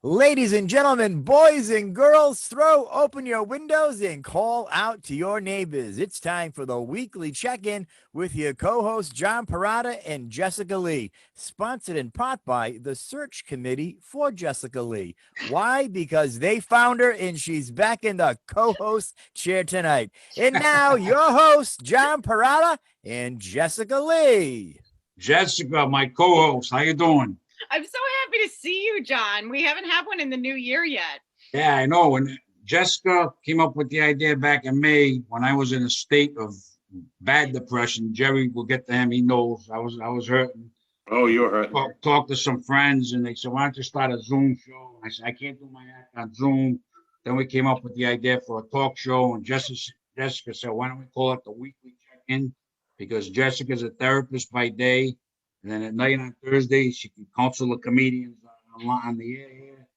Ladies and gentlemen, boys and girls, throw open your windows and call out to your neighbors. It's time for the weekly check-in with your co-hosts John Perrotta and Jessica Leigh, sponsored in part by the Search Committee for Jessica Leigh. Why? Because they found her and she's back in the co-host chair tonight. And now your hosts, John Perrotta and Jessica Leigh. Jessica, my co-host, how you doing? I'm so happy to see you, John. We haven't had one in the new year yet. Yeah, I know. When Jessica came up with the idea back in May, when I was in a state of bad depression, Jerry will get to him. He knows I was hurting. Oh, you're hurting. Talked to some friends, and they said, "Why don't you start a Zoom show?" I said, "I can't do my act on Zoom." Then we came up with the idea for a talk show, and Jessica said, "Why don't we call it the weekly check-in?" Because Jessica's a therapist by day. And then at night on Thursday, she can counsel the comedians on the air here.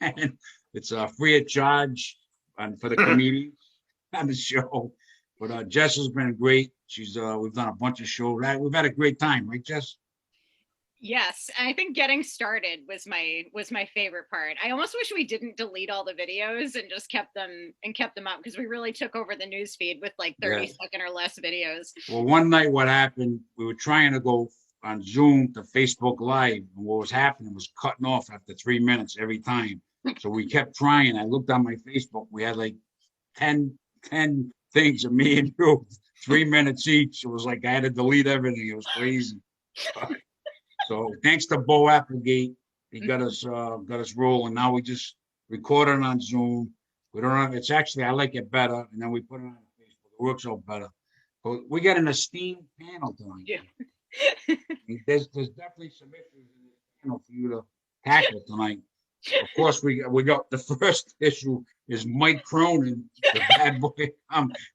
And it's free of charge for the comedians on the show. But Jess has been great. She's we've done a bunch of shows. We've had a great time, right, Jess? Yes, and I think getting started was my favorite part. I almost wish we didn't delete all the videos and just kept them up, because we really took over the news feed with like 30-second or less videos. Well, one night what happened, we were trying to go on Zoom to Facebook Live, and what was happening was cutting off after 3 minutes every time. So we kept trying. I looked on my Facebook. We had like 10 things of me and you, 3 minutes each. It was like I had to delete everything. It was crazy. So thanks to Bo Applegate, he got us rolling. Now we just record it on Zoom. We don't have, it's actually, I like it better, and then we put it on Facebook. It works out better. But we got an esteemed panel tonight. Yeah. There's definitely some issues in this panel for you to tackle tonight. Of course, we got the first issue is Mike Cronin, the bad boy.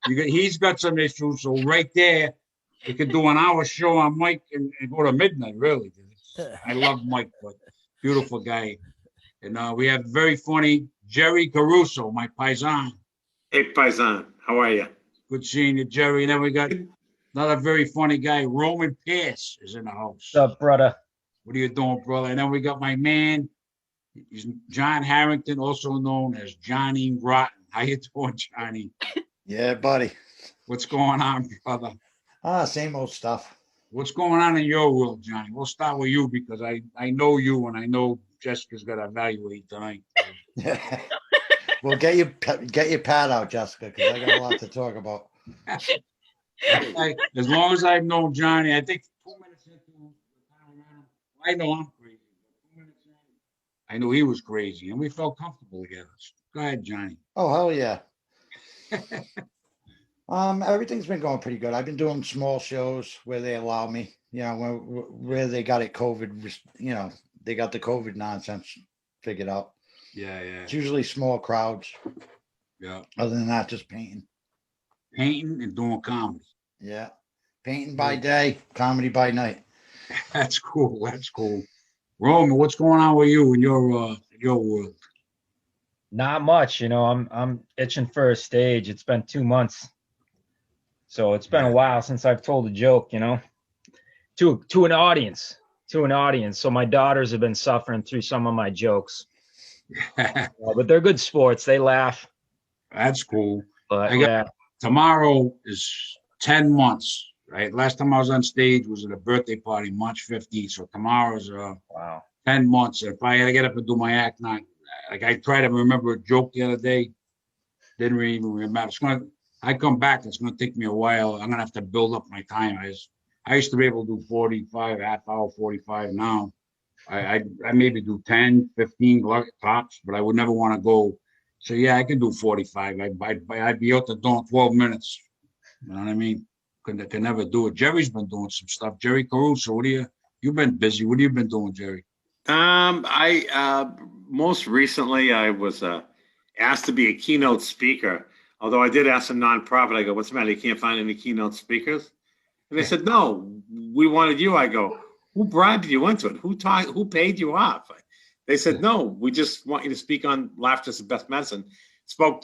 He's got some issues, so right there, we could do an hour show on Mike and go to midnight. Really, I love Mike, but beautiful guy. And we have very funny Jerry Caruso, my paisan. Hey, paisan, how are you? Good seeing you, Jerry. And then we got another very funny guy, Roman Pierce, is in the house. What's up, brother? What are you doing, brother? And then we got my man, he's John Harrington, also known as Johnny Rotten. How you doing, Johnny? Yeah, buddy. What's going on, brother? Same old stuff. What's going on in your world, Johnny? We'll start with you because I know you, and I know Jessica's got to evaluate tonight. Well, get your pad out, Jessica, because I got a lot to talk about. As long as I've known Johnny, I think 2 minutes into I know I'm crazy, but 2 minutes in, I knew he was crazy, and we felt comfortable together. Go ahead, Johnny. Oh, hell yeah. Everything's been going pretty good. I've been doing small shows where they allow me, where they got it COVID, they got the COVID nonsense figured out. Yeah. It's usually small crowds. Yeah. Other than that, just painting. Painting and doing comedy. Yeah. Painting by day, comedy by night. That's cool. Roman, what's going on with you in your world? Not much, I'm itching for a stage. It's been 2 months. So it's been a while since I've told a joke, to an audience. So my daughters have been suffering through some of my jokes. But they're good sports. They laugh. That's cool. But tomorrow is 10 months, right? Last time I was on stage was at a birthday party, March 15th. So tomorrow's 10 months. If I had to get up and do my act night, like I tried to remember a joke the other day, didn't really even remember. I come back, it's gonna take me a while. I'm gonna have to build up my time. I used to be able to do 45, half hour, 45. Now I maybe do 10, 15 tops, but I would never want to go. So yeah, I can do 45. I'd be out the door in 12 minutes. You know what I mean? Can never do it. Jerry's been doing some stuff. Jerry Caruso, you've been busy. What have you been doing, Jerry? I most recently I was asked to be a keynote speaker. Although I did ask a nonprofit, I go, "What's the matter? You can't find any keynote speakers?" And they said, "No, we wanted you." I go, "Who bribed you into it? Who paid you off?" They said, "No, we just want you to speak on Laughter's the Best Medicine." Spoke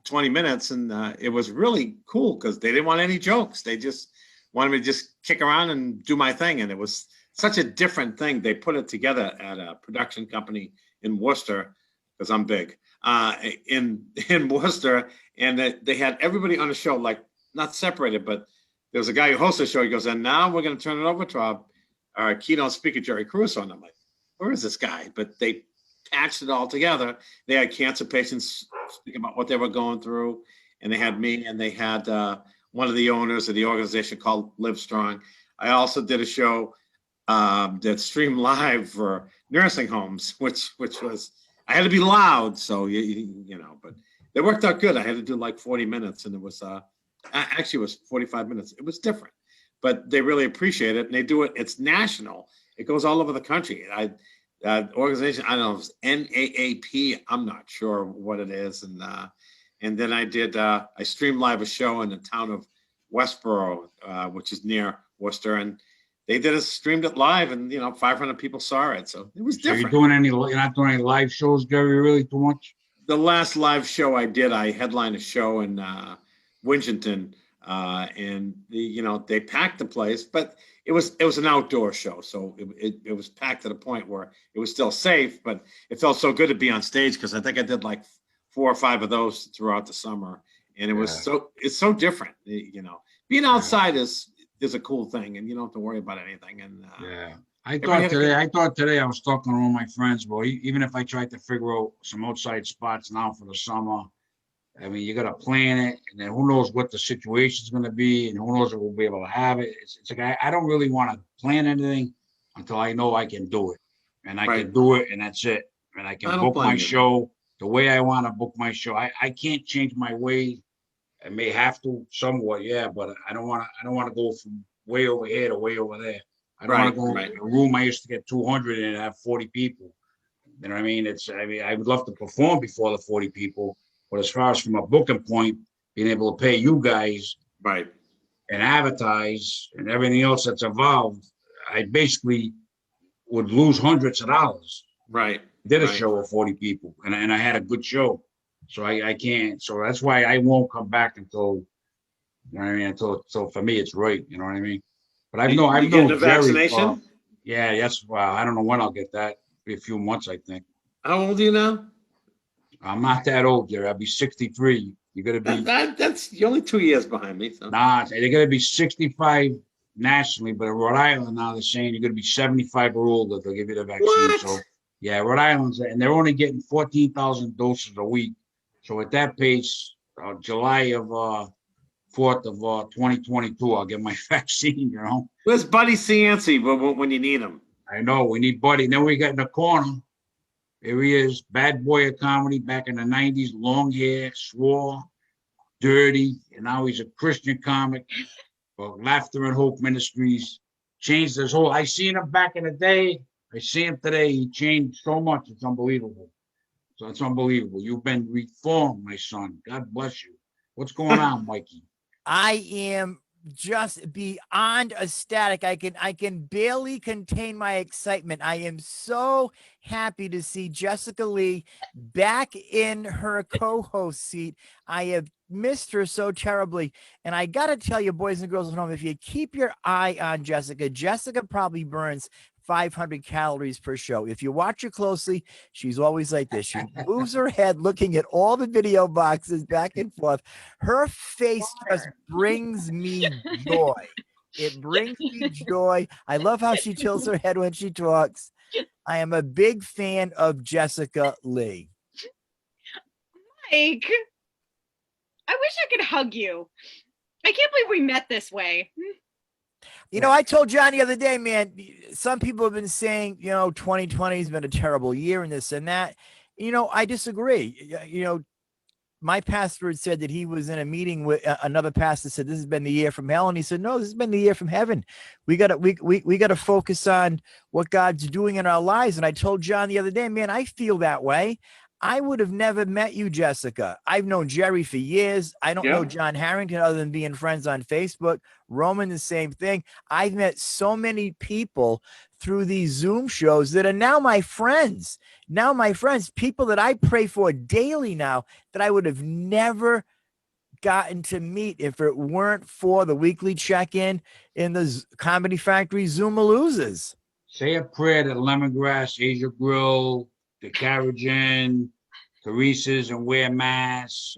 20 minutes, and it was really cool because they didn't want any jokes. They just wanted me to just kick around and do my thing, and it was such a different thing. They put it together at a production company in Worcester, because I'm big, in Worcester, and they had everybody on the show, like not separated, but there was a guy who hosts the show. He goes, and now we're going to turn it over to our keynote speaker, Jerry Caruso. And I'm like, where is this guy? But they patched it all together. They had cancer patients speaking about what they were going through, and they had me, and they had one of the owners of the organization called Live Strong. I also did a show that streamed live for nursing homes, which was, I had to be loud, so you know, but they worked out good. I had to do like 40 minutes, and it was actually it was 45 minutes. It was different, but they really appreciate it, and they do it. It's national. It goes all over the country. Organization, I don't know, it was NAAP. I'm not sure what it is, and then I did I streamed live a show in the town of Westboro, which is near Worcester, and they did it, streamed it live, and 500 people saw it. So it was different. So you're not doing any live shows, Gary, really too much? The last live show I did, I headlined a show in Winchton, and they packed the place, but it was an outdoor show, so it was packed to the point where it was still safe, but it felt so good to be on stage, because I think I did like 4 or 5 of those throughout the summer, and it was it's so different. Being outside is a cool thing, and you don't have to worry about anything. And I thought today I was talking to all my friends, boy. Even if I tried to figure out some outside spots now for the summer, I mean, you got to plan it, and then who knows what the situation's going to be, and who knows if we'll be able to have it. It's like I don't really want to plan anything until I know I can do it, and I can do it, and that's it. And I can book my show the way I want to book my show. I can't change my way. I may have to somewhat, but I don't want to go from way over here to way over there. I don't want to go in a room I used to get 200 in and have 40 people. You know what I mean? I would love to perform before the 40 people, but as far as from a booking point, being able to pay you guys, and advertise and everything else that's involved, I basically would lose hundreds of dollars. Did a show with 40 people, and I had a good show. So I can't. So that's why I won't come back until, you know what I mean? Until for me it's right. You know what I mean? But I've known the vaccination. Yes. Well, I don't know when I'll get that. Be a few months, I think. How old are you now? I'm not that old, Jerry. I'll be 63. You're gonna be. That's you're only 2 years behind me. So. Nah, they're gonna be 65 nationally, but in Rhode Island now they're saying you're gonna be 75 or older. They'll give you the vaccine. What? So Rhode Island's, and they're only getting 14,000 doses a week. So at that pace, July of 4th of 2022, I'll get my vaccine, Where's Buddy Cianci when you need him? I know, we need Buddy. Then we got in the corner. Here he is, bad boy of comedy back in the 90s, long hair, swore, dirty, and now he's a Christian comic for Laughter and Hope Ministries. Changed his whole, I seen him back in the day. I see him today. He changed so much. It's unbelievable. So it's unbelievable. You've been reformed, my son. God bless you. What's going on, Mikey? I am just beyond ecstatic. I can barely contain my excitement. I am so happy to see Jessica Leigh back in her co-host seat. I have missed her so terribly. And I got to tell you, boys and girls at home, if you keep your eye on Jessica probably burns 500 calories per show. If you watch her closely, she's always like this. She moves her head looking at all the video boxes back and forth. Her face just brings me joy. It brings me joy. I love how she tilts her head when she talks. I am a big fan of Jessica Leigh. Mike, I wish I could hug you. I can't believe we met this way. I told John the other day, man, some people have been saying, 2020 has been a terrible year and this and that. I disagree. My pastor had said that he was in a meeting with another pastor, said this has been the year from hell. And he said, no, this has been the year from heaven. We got to focus on what God's doing in our lives. And I told John the other day, man, I feel that way. I would have never met you, Jessica. I've known Jerry for years. I don't know John Harrington other than being friends on Facebook. Roman, the same thing. I've met so many people through these Zoom shows that are now my friends. People that I pray for daily now that I would have never gotten to meet if it weren't for the weekly check-in in the Comedy Factory Zoom-a-loozers. Say a prayer that Lemongrass, Asia Grill, the Carriage Inn, Teresa's and Wear Masks,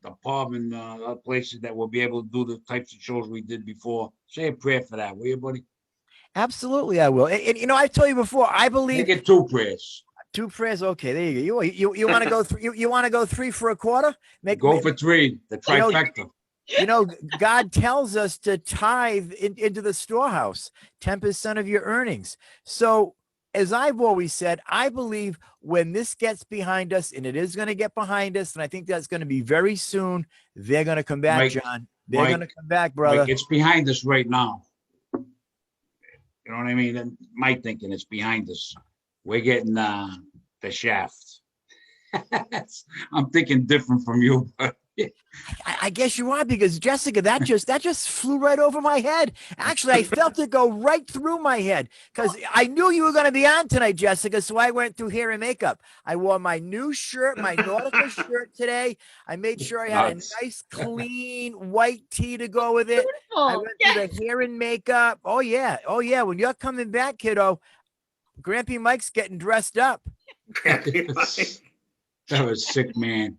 the pub and other places that will be able to do the types of shows we did before. Say a prayer for that, will you, buddy? Absolutely, I will. And you know, I've told you before, I believe Make it 2 prayers. 2 prayers. Okay, there you go. You want to go you want to go 3 for a quarter? Go for 3, the trifecta. You know, God tells us to tithe into the storehouse, 10% of your earnings. So, as I've always said, I believe when this gets behind us, and it is going to get behind us, and I think that's going to be very soon, they're going to come back, Mike, John. They're going to come back, brother. Mike, it's behind us right now. You know what I mean? And my thinking, it's behind us. We're getting the shaft. I'm thinking different from you, but I guess you are, because Jessica, that just flew right over my head. Actually, I felt it go right through my head, because I knew you were going to be on tonight, Jessica. So I went through hair and makeup. I wore my new shirt, my Nautica shirt today. I made sure I had a nice, clean white tee to go with it. Beautiful. I went through the hair and makeup. Oh yeah. When you're coming back, kiddo, Grampy Mike's getting dressed up. that was sick, man.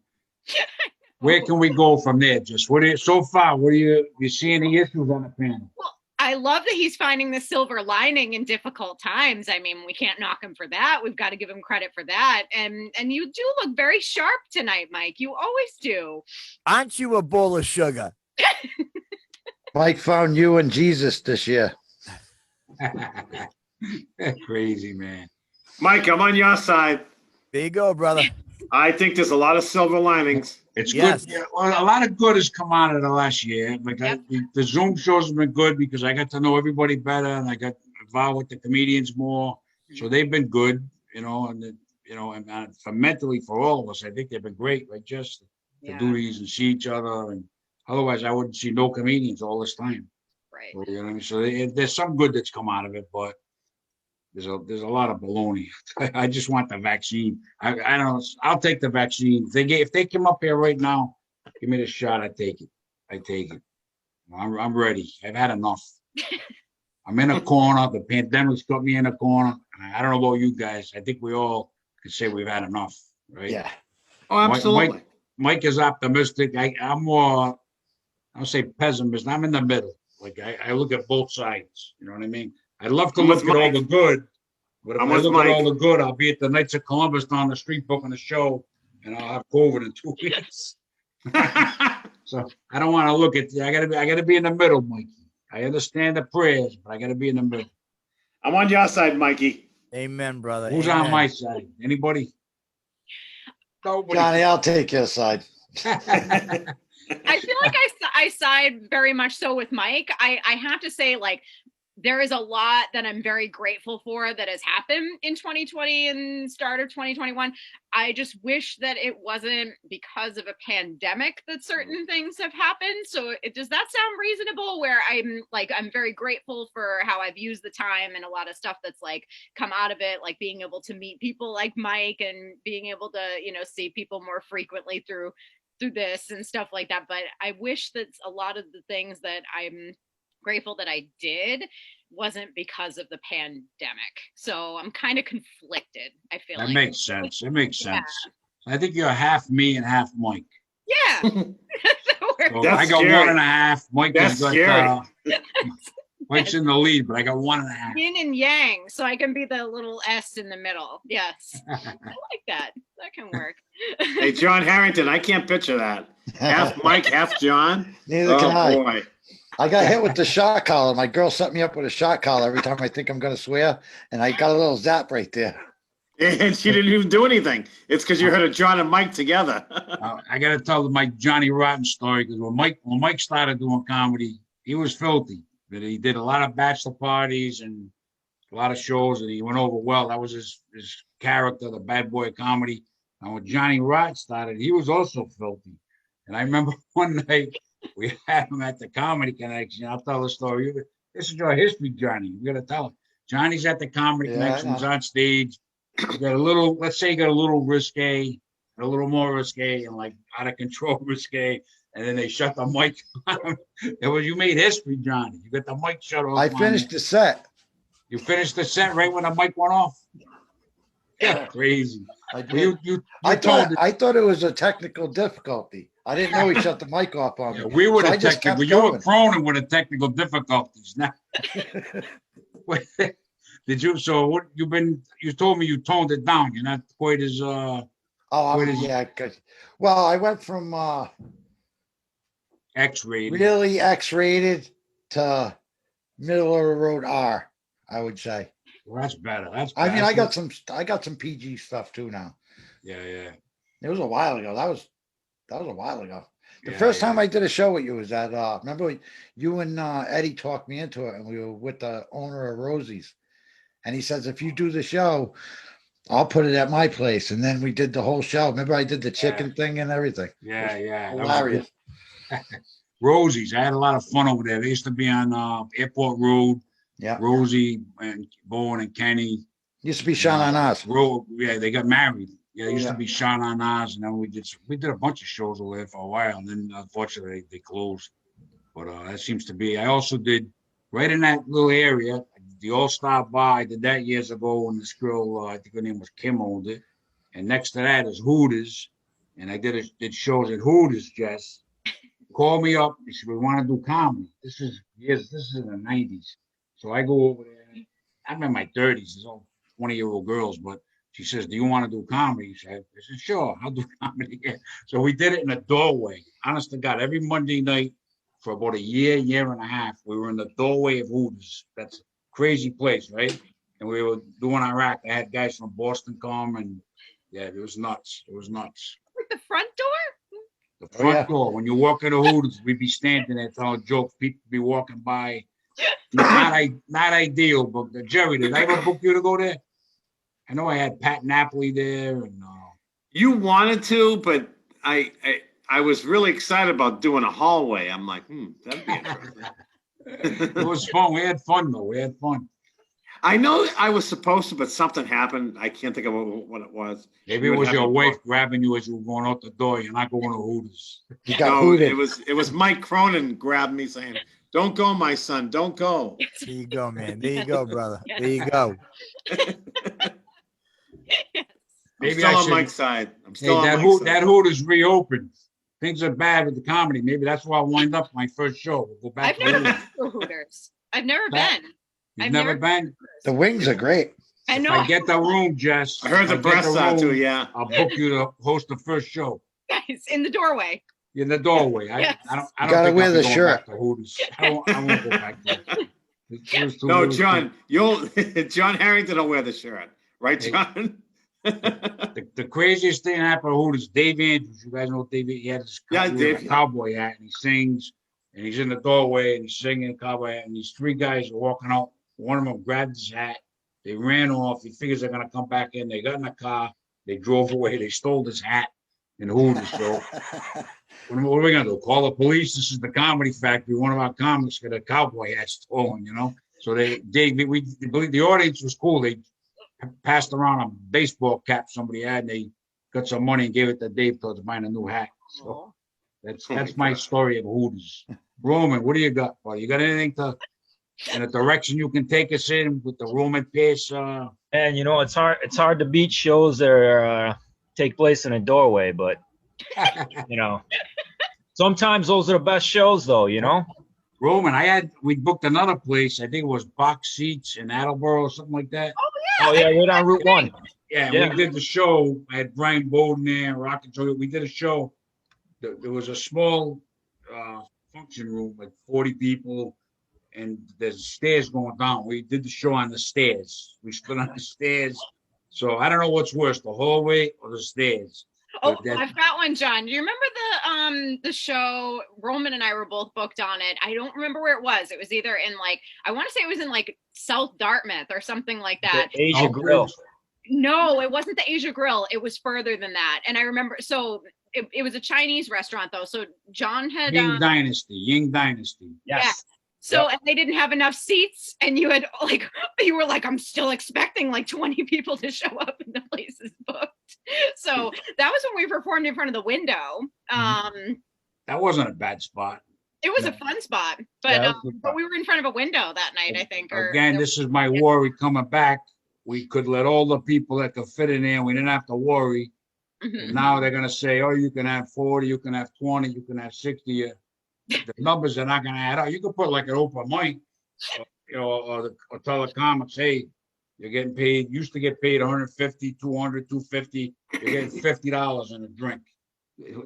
Where can we go from there? Just what are so far? What are you see any issues on the panel? Well, I love that he's finding the silver lining in difficult times. I mean, we can't knock him for that. We've got to give him credit for that. And you do look very sharp tonight, Mike. You always do. Aren't you a bowl of sugar? Mike found you and Jesus this year. Crazy, man. Mike, I'm on your side. There you go, brother. I think there's a lot of silver linings. It's Yes. good. Yeah, well, a lot of good has come out of the last year. Like the Zoom shows have been good because I got to know everybody better and I got involved with the comedians more. So they've been good, you know, and for mentally for all of us, I think they've been great, right? Just to do these and see each other, and otherwise I wouldn't see no comedians all this time. Right. So, you know what I mean? So there's some good that's come out of it, but there's a lot of baloney. I just want the vaccine. I don't. I'll take the vaccine. If they come up here right now, give me the shot. I take it. I'm ready. I've had enough. I'm in a corner. The pandemic's got me in a corner. I don't know about you guys. I think we all could say we've had enough, right? Yeah. Oh, absolutely. Mike is optimistic. I'm more. I'll say pessimist. I'm in the middle. Like I look at both sides. You know what I mean? I'd love to look at all the good, but if I look at all the good, I'll be at the Knights of Columbus down the street booking a show, and I'll have COVID in 2 weeks. So I don't want to look at. I gotta be in the middle, Mikey. I understand the prayers, but I gotta be in the middle. I'm on your side, Mikey. Amen, brother. Who's Amen. on my side? Anybody? Nobody. Johnny, I'll take your side. I feel like I side very much so with Mike. I have to say, like, there is a lot that I'm very grateful for that has happened in 2020 and start of 2021. I just wish that it wasn't because of a pandemic that certain things have happened. So does that sound reasonable? Where I'm very grateful for how I've used the time and a lot of stuff that's like come out of it, like being able to meet people like Mike and being able to, see people more frequently through this and stuff like that. But I wish that a lot of the things that I'm grateful that I did wasn't because of the pandemic. So I'm kind of conflicted. I feel that makes sense. It makes sense. I think you're half me and half Mike. Yeah. So I got scary. 1.5. Mike has got Mike's in the lead, but I got 1.5. Yin and yang, so I can be the little S in the middle. Yes. I like that. That can work. Hey, John Harrington, I can't picture that. Half Mike, half John. Neither can I. Boy. I got hit with the shot collar. My girl set me up with a shot collar every time I think I'm going to swear, and I got a little zap right there. And she didn't even do anything. It's because you heard of John and Mike together. I got to tell my Johnny Rotten story, because when Mike started doing comedy, he was filthy. But he did a lot of bachelor parties and a lot of shows, and he went over well. That was his character, the bad boy comedy. And when Johnny Rotten started, he was also filthy. And I remember one night, we had him at the Comedy Connection. I'll tell the story. This is your history, Johnny. You got to tell him. Johnny's at the Comedy Connection. He's on stage. You got a little, let's say you got a little risque, a little more risque, and like out of control risque. And then they shut the mic on. You made history, Johnny. You got the mic shut off. I finished the set. You finished the set right when the mic went off. Yeah, crazy. I did. You I told thought it was a technical difficulty. I didn't know he shut the mic off on me. yeah, we were So the I just technical. kept You were going. Cronin with the technical difficulties. Now, did you? So what? You told me you toned it down. You're not quite as Yeah. Well, I went from X-rated. really X-rated to middle of the road R, I would say. Well, that's better. That's. I mean, better. I got some PG stuff too now. Yeah. It was a while ago. That was a while ago. The Yeah, first yeah. time I did a show with you was at remember you and Eddie talked me into it, and we were with the owner of Rosie's, and he says if you do the show, I'll put it at my place. And then we did the whole show. Remember I did the chicken thing and everything. Yeah. That was Hilarious. Rosie's. I had a lot of fun over there. They used to be on Airport Road. Yeah. Rosie and Bowen and Kenny. Used to be Sean on us. Yeah, they got married. Yeah, it used to be Sean on Oz, and then we did a bunch of shows over there for a while, and then unfortunately they closed. But that seems to be. I also did right in that little area, the All-Star Bar. I did that years ago when this girl, I think her name was Kim, owned it. And next to that is Hooters, and I did shows at Hooters. Jess called me up. She said, "We want to do comedy." This is in the '90s. So I go over there. I'm in my 30s. There's all 20-year-old girls, but she says, "Do you want to do comedy?" I said, "Sure, I'll do comedy." So we did it in a doorway. Honest to God, every Monday night for about a year and a half, we were in the doorway of Hooters. That's a crazy place, right? And we were doing our act. I had guys from Boston come, and yeah, it was nuts. It was nuts. With the front door? The front door. When you walk into Hooters, we'd be standing there telling jokes. People be walking by. Not ideal, but Jerry, did I ever book you to go there? I know I had Pat Napoli there, and You wanted to, but I was really excited about doing a hallway. I'm like, that'd be interesting. it was fun. We had fun though. We had fun. I know I was supposed to, but something happened. I can't think of what it was. Maybe it was your wife grabbing you as you were going out the door. You're not going to Hooters. No, it was Mike Cronin grabbed me saying, "Don't go, my son. Don't go." There you go, man. There you go, brother. There you go. Maybe I'm still on Mike's side. I'm still on Mike's side. That Hooters reopened. Things are bad with the comedy. Maybe that's why I wind up my first show. We'll go back I've never been to Hooters. I've never been. You've never been? The wings are great. I know. If I get the room, Jess. I heard the breasts out too, yeah. I'll book you to host the first show. Guys, in the doorway. In the doorway. Yes. I don't gotta think wear I'll the be going shirt. back to Hooters. I won't go back there. No, John, John Harrington will wear the shirt. Right, John? The craziest thing happened to Hooters, Dave Andrews. You guys know Dave? He had this cowboy hat, and he sings, and he's in the doorway, and he's singing a cowboy hat, and these three guys are walking out. One of them grabbed his hat. They ran off. He figures they're going to come back in. They got in the car. They drove away. They stole his hat in Hooters. So what are we going to do? Call the police? This is the Comedy Factory. One of our comics got a cowboy hat stolen, you know? So the audience was cool. They passed around a baseball cap somebody had, and they got some money and gave it to Dave towards buying a new hat. So that's my story of Hooters. Roman, what do you got, buddy? You got anything in a direction you can take us in with the Roman Pierce? And you know, it's hard to beat shows that take place in a doorway, but you know, sometimes those are the best shows, though. You know. Roman, we booked another place. I think it was Box Seats in Attleboro or something like that. Oh yeah, right on Route 1. Yeah, we did the show. I had Brian Bowden there, Rocket Joe. We did a show. There was a small function room, like 40 people, and there's stairs going down. We did the show on the stairs. We stood on the stairs. So I don't know what's worse, the hallway or the stairs. Oh, I've got one, John. Do you remember the show? Roman and I were both booked on it. I don't remember where it was. It was either in I want to say it was in South Dartmouth or something like that. The Asia Grill. No, it wasn't the Asia Grill. It was further than that. And I remember, so it was a Chinese restaurant though. So John had Ying Dynasty. Yes. Yeah. So and they didn't have enough seats, and you had you were like, I'm still expecting 20 people to show up, and the place is booked. So that was when we performed in front of the window. That wasn't a bad spot. It was a fun spot, but Yeah, it was a good but spot. we were in front of a window that night, I think. Or Again, this is my worry coming back. We could let all the people that could fit in there. We didn't have to worry. Mhm. And now they're gonna say, oh, you can have 40, you can have 20, you can have 60. The numbers are not gonna add up. You could put like an open mic, or tell the comics, hey, you're getting paid, used to get paid 150, 200, 250. You're getting $50 in a drink.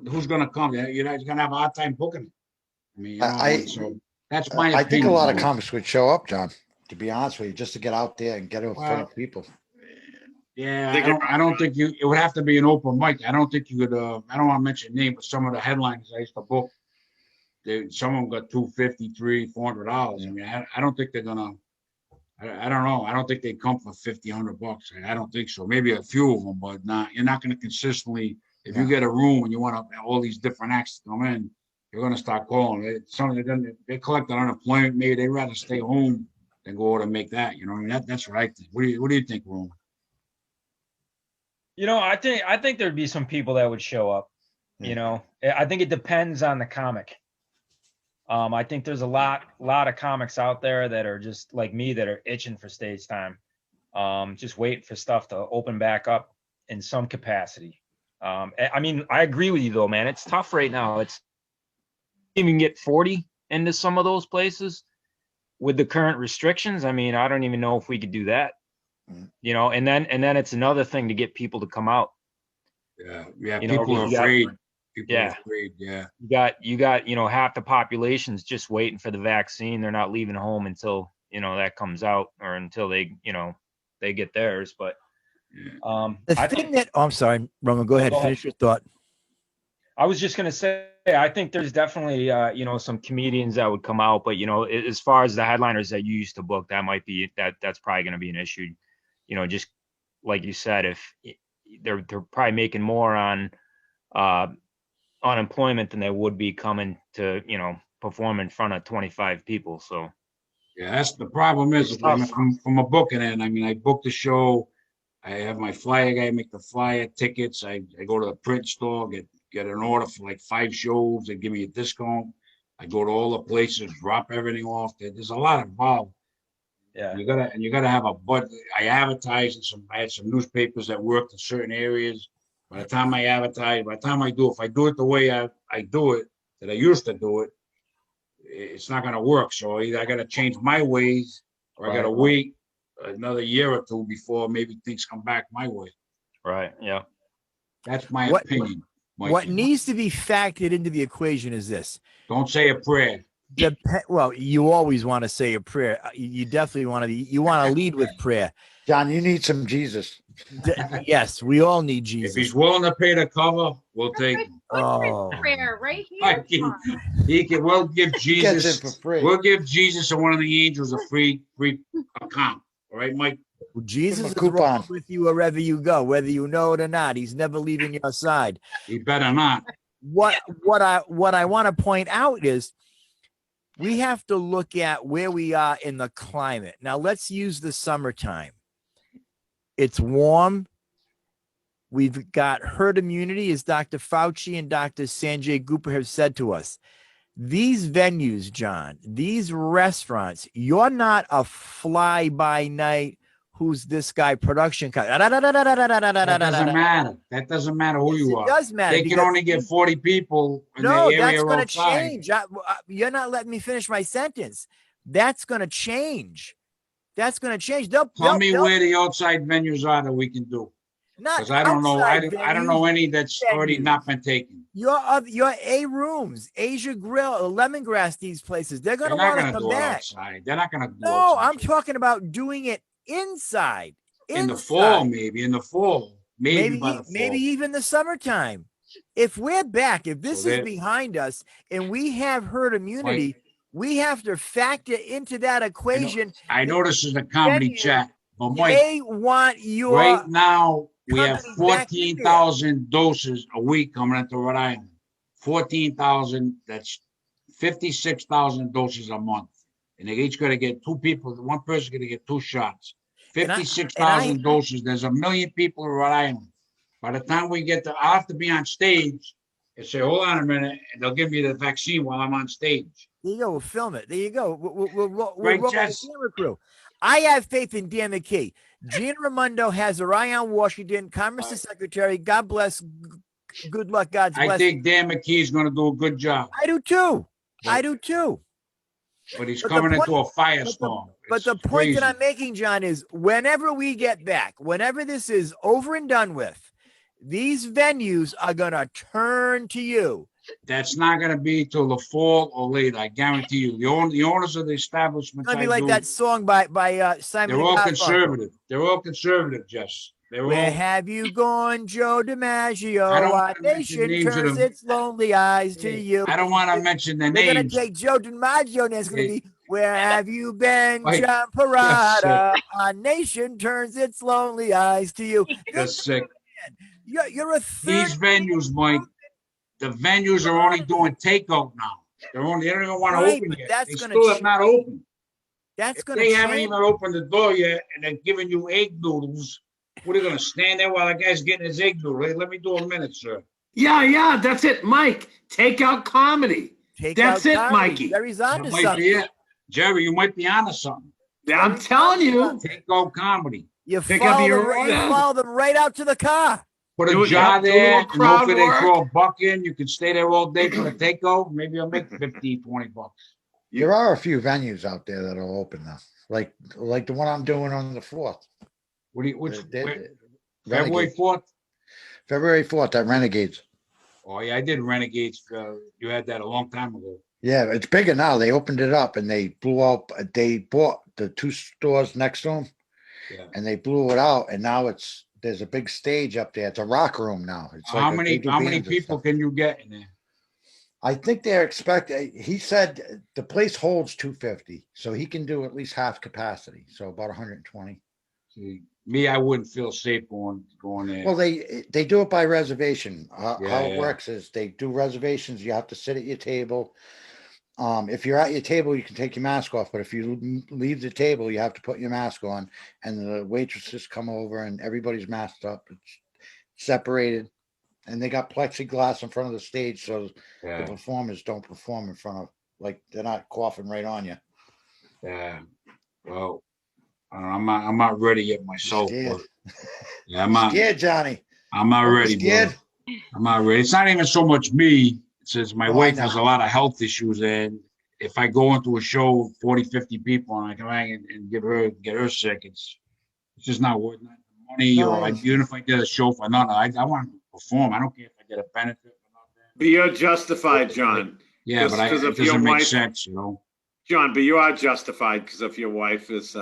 Who's gonna come? You're gonna have a hard time booking it. I mean, so that's my opinion. I think a lot of comics would show up, John, to be honest with you, just to get out there and get in front of people. Yeah, I don't think it would have to be an open mic. I don't think you could, I don't want to mention names, but some of the headliners I used to book, some of them got $250, $300, $400. I mean, I don't think they're gonna, I don't know. I don't think they come for $50, $100. I don't think so. Maybe a few of them, but you're not gonna consistently, if you get a room and you want all these different acts to come in, you're gonna start calling. Some of them, they collected unemployment. Maybe they'd rather stay home than go out and make that. I mean, that's what I think. What do you think, Roman? I think there'd be some people that would show up. I think it depends on the comic. I think there's a lot of comics out there that are just like me, that are itching for stage time, just waiting for stuff to open back up in some capacity. I mean, I agree with you though, man. It's tough right now. It's even get 40 into some of those places with the current restrictions. I mean, I don't even know if we could do that. And then it's another thing to get people to come out. Yeah, people are afraid. People are afraid. Yeah, you got half the population's just waiting for the vaccine. They're not leaving home until that comes out, or until they get theirs. But I'm sorry, Roman, go ahead, finish your thought. I was just gonna say, I think there's definitely some comedians that would come out, but as far as the headliners that you used to book, that might be that's probably gonna be an issue. Just like you said, if they're probably making more on unemployment than they would be coming to perform in front of 25 people. So yeah, that's the problem. Is from a booking end. I mean, I book the show. I have my flyer guy make the flyer tickets. I go to the print store, get an order for like 5 shows. They give me a discount. I go to all the places, drop everything off. There's a lot involved. Yeah, you gotta have a budget. I advertise I had some newspapers that worked in certain areas. By the time I advertise, by the time I do, if I do it the way I do it, that I used to do it, it's not gonna work. So either I gotta change my ways, or I gotta wait another year or two before maybe things come back my way. Right. Yeah. That's my opinion. What needs to be factored into the equation is this. Don't say a prayer. Well, you always want to say a prayer. You definitely want to lead with prayer. John, you need some Jesus. Yes, we all need Jesus. If he's willing to pay the cover, we'll take him. Prayer right here. We'll give Jesus for free. We'll give Jesus and one of the angels a free account. All right, Mike? Well, Jesus is rolling with you wherever you go, whether you know it or not. He's never leaving your side. He better not. What I want to point out is we have to look at where we are in the climate. Now, let's use the summertime. It's warm. We've got herd immunity, as Dr. Fauci and Dr. Sanjay Gupta have said to us. These venues, John, these restaurants, you're not a fly-by-night, who's this guy production company. That doesn't matter. That doesn't matter who you are. It does matter. They can only get 40 people in the area. That's going to change. You're not letting me finish my sentence. That's going to change. That's going to change. Tell me where the outside venues are that we can do. Because I don't know. I don't know any that's already not been taken. Your A rooms, Asia Grill, Lemongrass, these places, they're going to want to come back. Outside. They're not going to do No, outside. I'm talking about doing it inside. In the fall, maybe. In the fall. Maybe even the summertime. If we're back, if this is behind us and we have herd immunity, we have to factor into that equation. I know this is a comedy chat, but Mike, they want your right now we have 14,000 doses a week coming into Rhode Island. 14,000. That's 56,000 doses a month, and they each got to get 2 people. One person's going to get 2 shots. 56,000 doses. There's 1 million people in Rhode Island. By the time we get to, I have to be on stage and say, hold on a minute, and they'll give me the vaccine while I'm on stage. There you go. We'll film it. There you go. We'll Right, roll the Jess? camera crew. I have faith in Dan McKee. Gina Raimondo has her eye on Washington. Commerce Secretary. God bless. Good luck. God's I blessing. think Dan McKee's going to do a good job. I do too. I do too. But he's But the coming point- into a firestorm. But the It's point crazy. that I'm making, John, is whenever we get back, whenever this is over and done with, these venues are going to turn to you. That's not going to be till the fall or later. I guarantee you. The owners of the establishments, It's going to be like that song by Simon they're and all Garfunkel. conservative. They're all conservative, Jess. They're Where all. have you gone, Joe DiMaggio? I don't Our wanna mention nation names of turns them. its lonely eyes to you. I don't want to mention their They're going names. to take Joe DiMaggio, and it's going to Hey. be, where have you been, Wait. John Perrotta? Our nation turns its lonely eyes to you. Just sick. You're a third. These venues, Mike, the venues are only doing takeout now. They don't even want to Right, open but yet. that's They gonna still have not opened. That's If going to they haven't change. even opened the door yet, and they're giving you egg noodles, what are you going to stand there while the guy's getting his egg noodle? Hey, let me do a minute, sir. Yeah, that's it, Mike. Take out comedy. Take That's out it, comedy. Mikey. Jerry's That onto might something. be it. Jerry, you might be onto something. I'm telling you. Take out comedy. You Pick up follow, your them, you own- follow them right out to the car. Put a Do it, jar yeah, do a there, little and crowd hopefully they work. throw a buck in. You can stay there all day for the takeout. Maybe I'll make 15, 20 bucks. There are a few venues out there that are open now, like the one I'm doing on the 4th. What do you, which, They- where- they- February Renegades. 4th? February 4th at Renegades. Oh, yeah, I did Renegades. You had that a long time ago. Yeah, it's bigger now. They opened it up and they blew up. They bought the 2 stores next to them Yeah. and they blew it out. And now there's a big stage up there. It's a rock room now. It's How like many people can you get in there? I think they're expecting. He said the place holds 250, so he can do at least half capacity, so about 120. See, me, I wouldn't feel safe going there. Well, they do it by reservation. How Yeah. it works is they do reservations. You have to sit at your table. If you're at your table, you can take your mask off, but if you leave the table, you have to put your mask on. And the waitresses come over, and everybody's masked up. It's separated, and they got plexiglass in front of the stage, so the Yeah, performers don't perform in front of, like, they're not coughing right on you. yeah. Well, I don't know, I'm not ready yet myself. Scared. But yeah, I'm not. Scared, Johnny. I'm not Don't be ready, scared. bro. I'm not ready. It's not even so much me. It's just my Oh, I wife know. has a lot of health issues, and if I go into a show, 40, 50 people, and I come back and get her sick, it's just not worth the money. No, Or even if I did a show for nothing, I want to perform. I don't care if I get a benefit or nothing. But you're justified, John. Yeah, but Because it if your doesn't make wife- sense, you know. John, but you are justified because if your wife is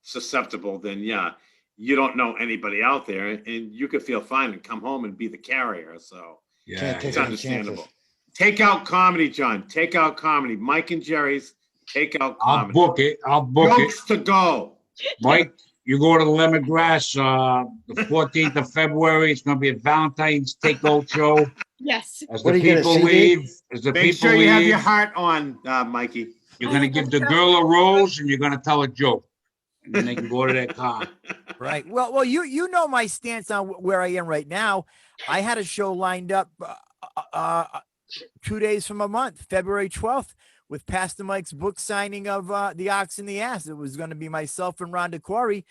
susceptible, then yeah, you don't know anybody out there, and you could feel fine and come home and be the carrier. So Yeah, Can't take it's any understandable. chances. Take out comedy, John. Take out comedy. Mike and Jerry's take out I'll comedy. book it. I'll book it. Jokes to go. Mike, you go to the Lemongrass the 14th of February. It's going to be a Valentine's takeout show. Yes. As What the are you gonna people CD? leave, as the Make people sure you have your leave, heart on, Mikey. you're going to give the girl a rose and you're going to tell a joke. And then they can go to their car. Right. Well, you know my stance on where I am right now. I had a show lined up 2 days from a month, February 12th, with Pastor Mike's book signing of The Ox and the Ass. It was going to be myself and Rhonda Corey.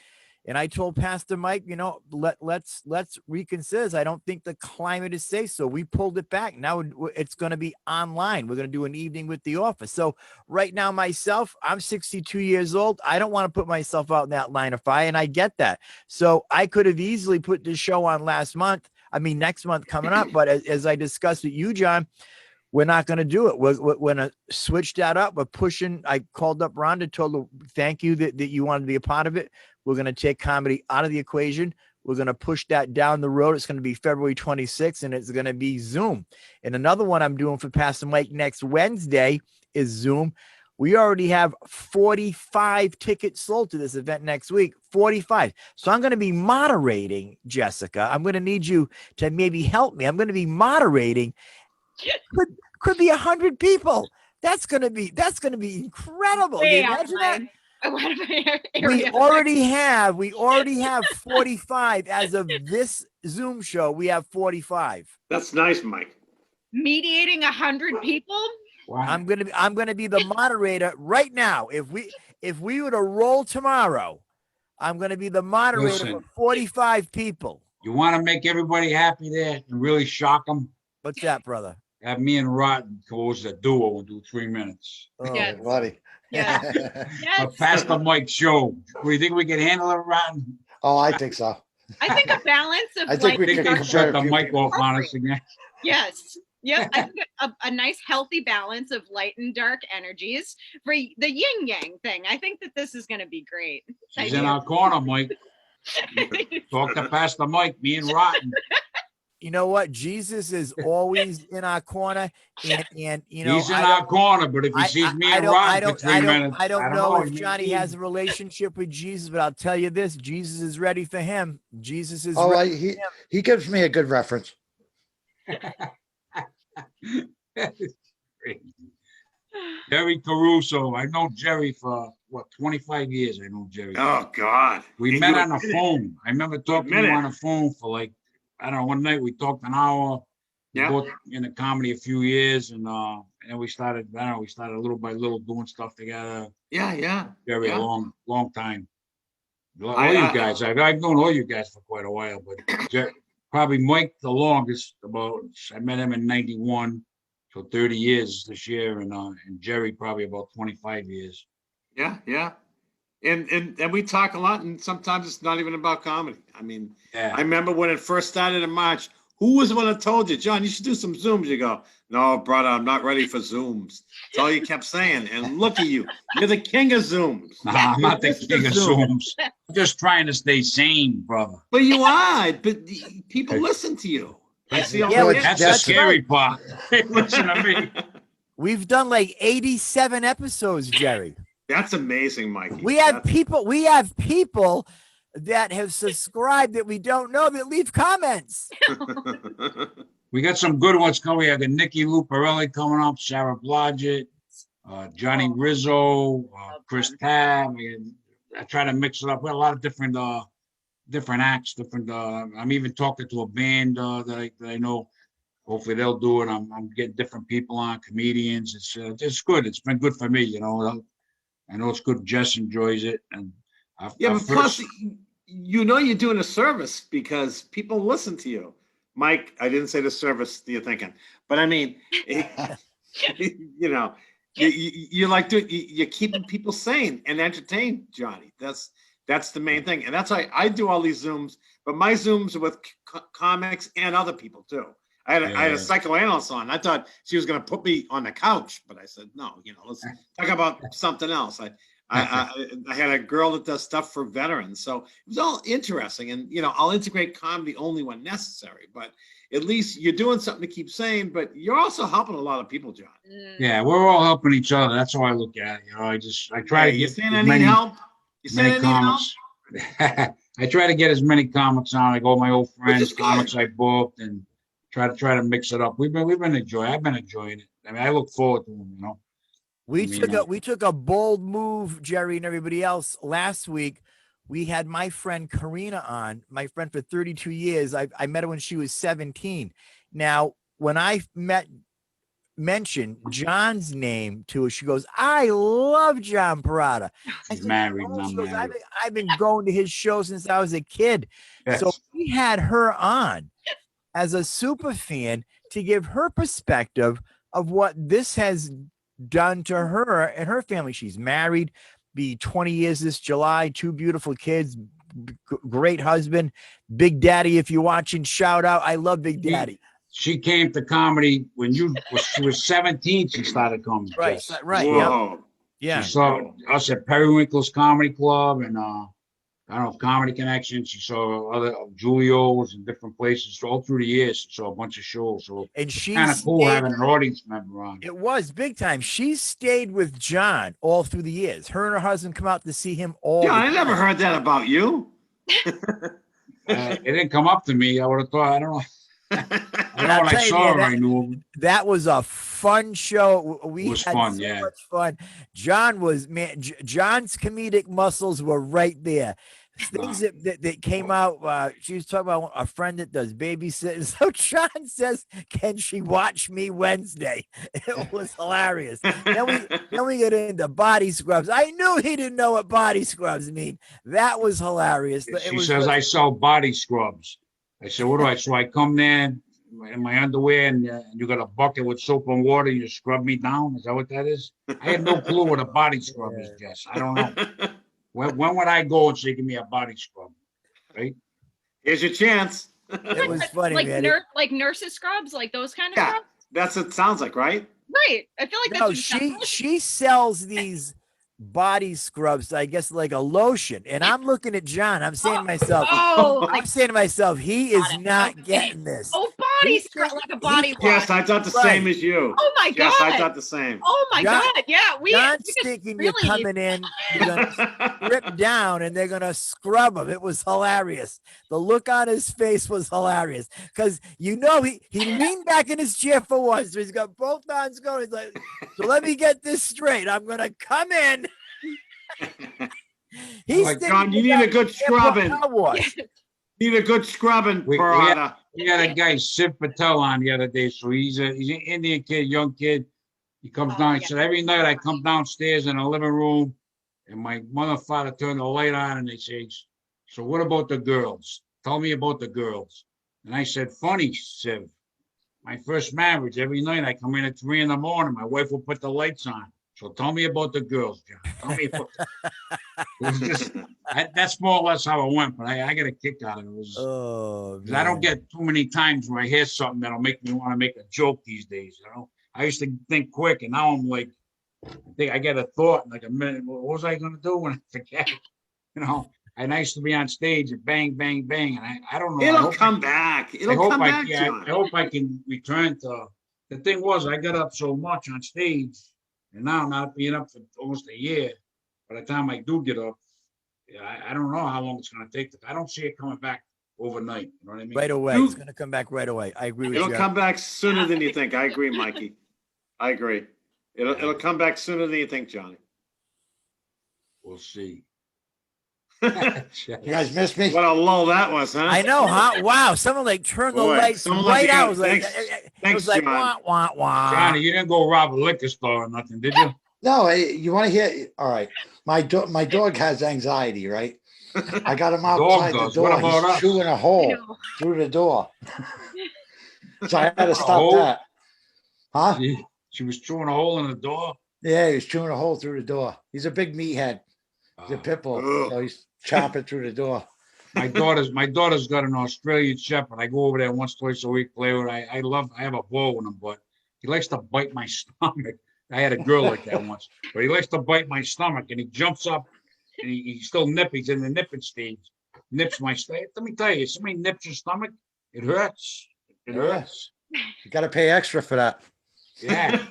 And I told Pastor Mike, let's reconsider. I don't think the climate is safe. So we pulled it back. Now it's going to be online. We're going to do an evening with the office. So right now, myself, I'm 62 years old. I don't want to put myself out in that line of fire. And I get that. So I could have easily put this show on next month coming up. But as I discussed with you, John, we're not going to do it. We're going to switch that up. We're pushing. I called up Rhonda, told her, thank you that you wanted to be a part of it. We're going to take comedy out of the equation. We're going to push that down the road. It's going to be February 26th, and it's going to be Zoom. And another one I'm doing for Pastor Mike next Wednesday is Zoom. We already have 45 tickets sold to this event next week, 45. So I'm going to be moderating, Jessica. I'm going to need you to maybe help me. I'm going to be moderating. Could be 100 people. That's going to be incredible. Can you imagine that? We already have 45 as of this Zoom show. We have 45. That's nice, Mike. mediating 100 people. Wow. I'm gonna be the moderator right now. If we were to roll tomorrow, I'm gonna be the moderator Listen. for 45 people. You want to make everybody happy there and really shock them? What's that, brother? Have me and Rotten close the duo and do 3 minutes. Oh, Yes. buddy. Yes. But Yes. Pastor Mike show. Do you think we can handle it, Rotten? Oh, I think so. I think a balance of I think light we I think and they can dark. shut the a few mic people. off on us again. Yes. Yep. I think a nice healthy balance of light and dark energies for the yin yang thing. I think that this is going to be great. She's in our corner, Mike. Talk to Pastor Mike, me and Rotten. you know what? Jesus is always in our corner, and you know He's in our corner, but if he sees me and Rotten for 3 minutes, I don't know if Maybe Johnny he- has a relationship with Jesus, but I'll tell you this: Jesus is ready for him. Jesus is Oh, ready. he gives me a good reference. Jerry Caruso. I know Jerry for what 25 years. I know Jerry. Oh God. We And met you on the admitted- phone. I remember talking to you admitted. on the phone for like, I don't know, one night we talked an hour. We Yeah. both in the comedy a few years, and then we started, I don't know, we started little by little doing stuff together. Yeah. Very Yeah. long time. All I- you guys, I've known all you guys for quite a while, but probably Mike the longest. I met him in '91, so 30 years this year, and Jerry probably about 25 years. Yeah. And we talk a lot, and sometimes it's not even about comedy. I mean, Yeah. I remember when it first started in March. Who was the one that told you, John, you should do some Zooms? You go, no, brother, I'm not ready for Zooms. That's all you kept saying. And look at you. You're the king of Zooms. Nah, I'm not the Mr. king of Zoom. Zooms. I'm just trying to stay sane, brother. But you are. But people listen to you. I see all Yeah, the we- That's That's the scary part. Listen to me. We've done like 87 episodes, Jerry. That's amazing, Mikey. We have people that have subscribed that we don't know that leave comments. We got some good ones coming. We have the Nikki Luparelli coming up, Sarah Blodgett, Johnny Rizzo, Chris Tab. I try to mix it up. We have a lot of different acts, I'm even talking to a band that I know. Hopefully they'll do it. I'm getting different people on, comedians. It's good. It's been good for me, you know. I know it's good. Jess enjoys it, and But plus, you're doing a service because people listen to you. Mike, I didn't say the service you're thinking, but I mean, you're like you're keeping people sane and entertained, Johnny. That's the main thing, and that's why I do all these Zooms. But my Zooms are with comics and other people too. I had a psychoanalyst on. I thought she was going to put me on the couch, but I said no. Let's talk about something else. I had a girl that does stuff for veterans, so it was all interesting. And I'll integrate comedy only when necessary. But at least you're doing something to keep sane. But you're also helping a lot of people, John. Yeah, we're all helping each other. That's how I look at it. I try to You get saying as I need many, help? You saying I many need help? comics. I try to get as many comics on. I go my old Which is friends, good. comics I booked, and try to mix it up. I've been enjoying it. I mean, I look forward to them. We took a bold move, Jerry and everybody else. Last week, we had my friend Karina on, my friend for 32 years. I met her when she was 17. Now, when I mentioned John's name to her, she goes, I love John Perrotta. I She's said, married, "Oh," not she goes, married. I've been going to his show since I was a kid. Yes. So we had her on as a super fan to give her perspective of what this has done to her and her family. She's married, be 20 years this July, 2 beautiful kids, great husband, Big Daddy. If you're watching, shout out. I love Big Daddy. She came to comedy when she was 17. She started coming. Right, Jess. right. Yeah. Whoa. Yeah. She saw us at Periwinkle's Comedy Club and I don't know, Comedy Connection. She saw other Julio's and different places. So all through the years, she saw a bunch of shows. So And she kind of cool stayed- having an audience member on. It was big time. She stayed with John all through the years. Her and her husband come out to see him all John, the I never time. heard that about you. It didn't come up to me. I would have thought, I don't know. I And know I'll when I tell you, saw man, her, I knew him. That was a fun show. We It was had fun, so yeah. much fun. John's comedic muscles were right there. things that came out. She was talking about a friend that does babysitting. So John says, "Can she watch me Wednesday?" It was hilarious. Then we get into body scrubs. I knew he didn't know what body scrubs mean. That was hilarious. She says I sell body scrubs. I said, what do I? So I come there in my underwear, and you got a bucket with soap and water. You scrub me down. Is that what that is? I have no clue what a body scrub is, Jess. I don't know. When would I go and say, give me a body scrub? Right? Here's your chance. It was funny, like man. like nurses scrubs, like those kind of Yeah, scrubs. that's what it sounds like, right? Right. I feel like that's No, what it sounds like. she sells these body scrubs, I guess like a lotion. And I'm looking at John. I'm saying to myself, he is not getting this. Oh, body scrub, like a body wash. Yes, I thought the same as you. Oh my God. Yes, I thought the same. Oh my John- God. Yeah. John's thinking you're coming in, you're gonna strip down and they're gonna scrub him. It was hilarious. The look on his face was hilarious. Because he leaned back in his chair for once. So he's got both arms going. He's like, so let me get this straight. I'm gonna come in. He's Like, John, you need a good scrubbing. Need a good scrubbing, Perrotta. We had a guy, Sid Patel, on the other day. So he's an Indian kid, young kid. He comes down. He said, every night I come downstairs in the living room and my mother and father turn the light on and they say, so what about the girls? Tell me about the girls. And I said, funny, Sid. My first marriage, every night I come in at 3 a.m. My wife will put the lights on. So tell me about the girls, John. Tell me about that's more or less how it went, but I got a kick out of it. I don't get too many times where I hear something that'll make me want to make a joke these days, you know. I used to think quick, and now I'm like, I get a thought in like a minute. What was I going to do when I forget? You know, and I used to be on stage and bang, bang, bang, and I don't know. It'll come back. It'll come back, John. I hope I can return to. The thing was, I got up so much on stage. And now, not being up for almost a year, by the time I do get up, I don't know how long it's going to take. I don't see it coming back overnight. You know what I mean? Right away. It's going to come back right away. I agree with you. It'll come back sooner than you think. I agree, Mikey. I agree. It'll come back sooner than you think, Johnny. We'll see. You guys missed me? What a lull that was, huh? I know, huh? Wow. Someone like turned the lights right out. It was like, Thanks, it was like John. wah, wah, wah. Johnny, you didn't go rob a liquor store or nothing, did you? No, you want to hear? All right. My dog has anxiety, right? I got him outside the door. What about He's chewing a hole through the door. So I had to stop that. Huh? She was chewing a hole in the door? Yeah, he was chewing a hole through the door. He's a big meathead. He's a pit bull. So he's chomping through the door. My daughter's got an Australian Shepherd. I go over there once, twice a week, play with her. I have a ball with him, but he likes to bite my stomach. I had a girl like that once, but he likes to bite my stomach and he jumps up and he's still nipping. He's in the nipping stage. Nips my stomach. Let me tell you, if somebody nips your stomach, it hurts. It hurts. You got to pay extra for that. Yeah.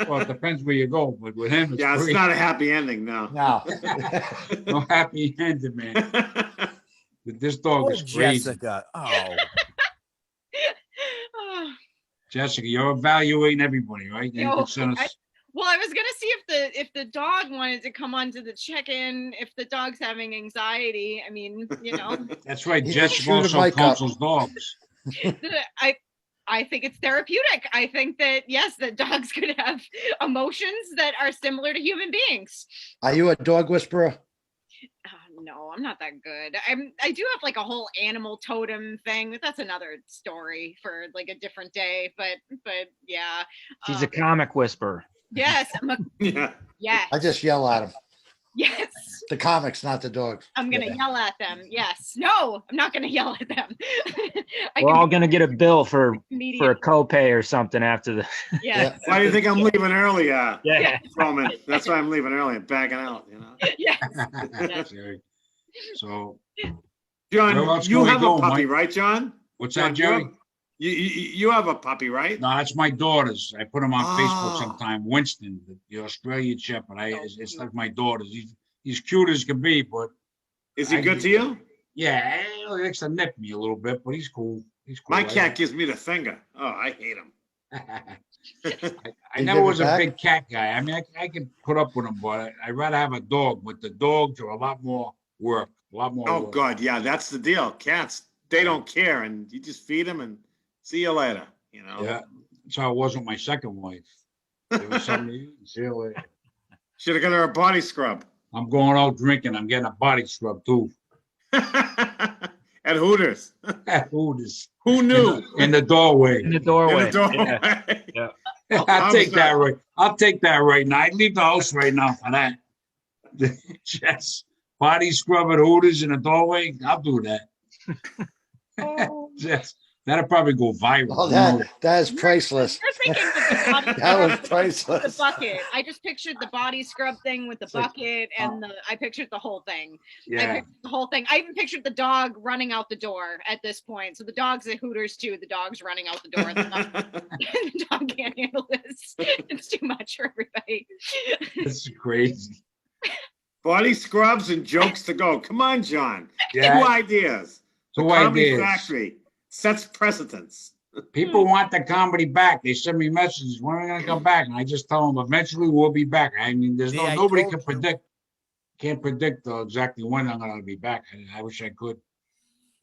Well, it depends where you go, but with him, it's it's not a happy ending, no. No. No happy ending, man. This dog is crazy. Jessica. Jessica, you're evaluating everybody, right? Well, I was gonna see if the dog wanted to come onto the check-in, if the dog's having anxiety. I mean, you know. That's right. Jessica also counsels dogs. I think it's therapeutic. I think that, yes, that dogs could have emotions that are similar to human beings. Are you a dog whisperer? No, I'm not that good. I do have like a whole animal totem thing. That's another story for like a different day. But yeah. She's a comic whisperer. Yes. Yes. I just yell at him. Yes. The comics, not the dogs. I'm going to yell at them. Yes. No, I'm not going to yell at them. We're all going to get a bill for a copay or something after the. Yeah. Why do you think I'm leaving early? Yeah. Roman. That's why I'm leaving early and backing out, you know? Yeah. So, John, you have a puppy, right, John? What's that, Jerry? You have a puppy, right? No, that's my daughter's. I put him on Facebook sometime. Winston, the Australian Shepherd. It's like my daughter's. He's cute as can be, but is he good to you? Yeah, he likes to nip me a little bit, but he's cool. He's cool. My cat gives me the finger. Oh, I hate him. I never was a big cat guy. I mean, I can put up with him, but I'd rather have a dog. But the dogs are a lot more work. A lot more Oh, work. God. Yeah, that's the deal. Cats, they don't care. And you just feed them and see you later. You know? Yeah. That's how it was with my second wife. Give her something to eat and see you later. Should have got her a body scrub. I'm going out drinking. I'm getting a body scrub too. At Hooters. Hooters. Who knew? In the doorway. In the doorway. In the doorway. Yeah. I'll take that right. I'll take that right now. I'd leave the house right now for that. Yes. Body scrub at Hooters in the doorway. I'll do that. Yes. That'll probably go viral. Oh, that is priceless. You're thinking of the body That was scrub, priceless. the bucket. I just pictured the body scrub thing with the bucket, and I pictured the whole thing. I Yeah. pictured the whole thing. I even pictured the dog running out the door at this point. So the dog's at Hooters too. The dog's running out the door. The dog can't handle this. It's too much for everybody. That's crazy. Body scrubs and jokes to go. Come on, John. Yeah. Two ideas. Two The Comedy ideas. Factory sets precedents. People want the comedy back. They send me messages. When are we gonna come back? And I just tell them eventually we'll be back. I mean, there's Yeah, I nobody told can you. predict. Can't predict exactly when I'm gonna be back. I wish I could.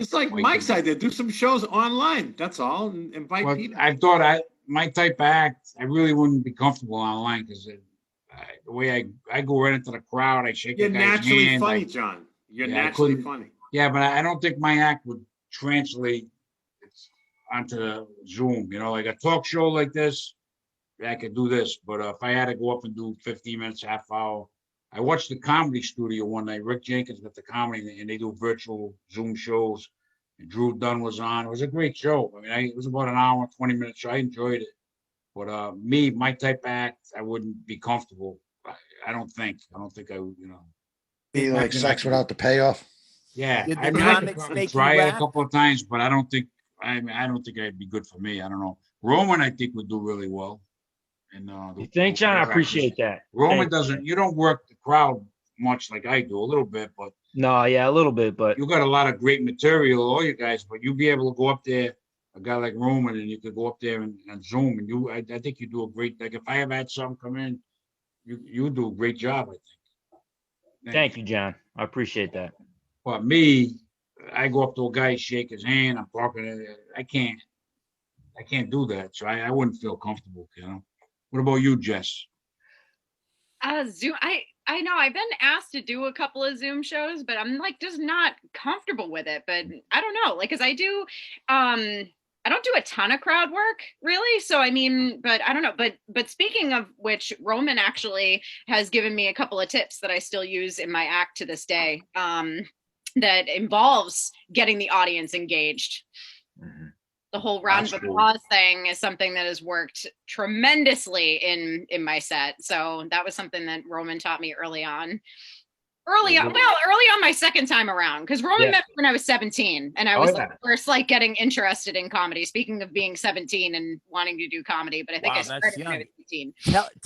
It's like Wait, Mike's idea. Do some shows online. That's all. And invite Well, people. I thought my type of act, I really wouldn't be comfortable online because the way I go right into the crowd, I shake You're a guy's naturally hand. funny, John. You're Yeah, I naturally couldn't- funny. Yeah, but I don't think my act would translate onto the Zoom. You know, like a talk show like this, I could do this. But if I had to go up and do 15 minutes, half hour, I watched the Comedy Studio one night. Rick Jenkins got the comedy, and they do virtual Zoom shows. And Drew Dunn was on. It was a great show. I mean, it was about an hour, 20 minutes. So I enjoyed it. But my type of act, I wouldn't be comfortable. I don't think I would, Be like Imagine sex I could- without the payoff. Yeah, Did the I mean, I could comics probably make you try it a laugh? couple of times, but I don't think it'd be good for me. I don't know. Roman, I think, would do really well. And You think, John? I appreciate that. Roman Thank you. doesn't. You don't work the crowd much like I do, a little bit, but No, yeah, a little bit, but you got a lot of great material, all you guys. But you'll be able to go up there, a guy like Roman, and you could go up there and Zoom, and I think you do a great. Like if I ever had something come in, you do a great job. I think. thank you, John. I appreciate that. But me, I go up to a guy, shake his hand, I'm talking to him. I can't do that. So I wouldn't feel comfortable, What about you, Jess? Zoom. I know I've been asked to do a couple of Zoom shows, but I'm like just not comfortable with it. But I don't know, like, cause I don't do a ton of crowd work really. So I mean, but I don't know. But speaking of which, Roman actually has given me a couple of tips that I still use in my act to this day. That involves getting the audience engaged. Mhm. The whole round That's of cool. applause thing is something that has worked tremendously in my set. So that was something that Roman taught me early on. Early on my second time around, because Roman Yeah. met me when I was 17, and I Oh, was yeah. like, first like getting interested in comedy. Speaking of being 17 and wanting to do comedy, but I think Wow, I that's started when I young. was 18.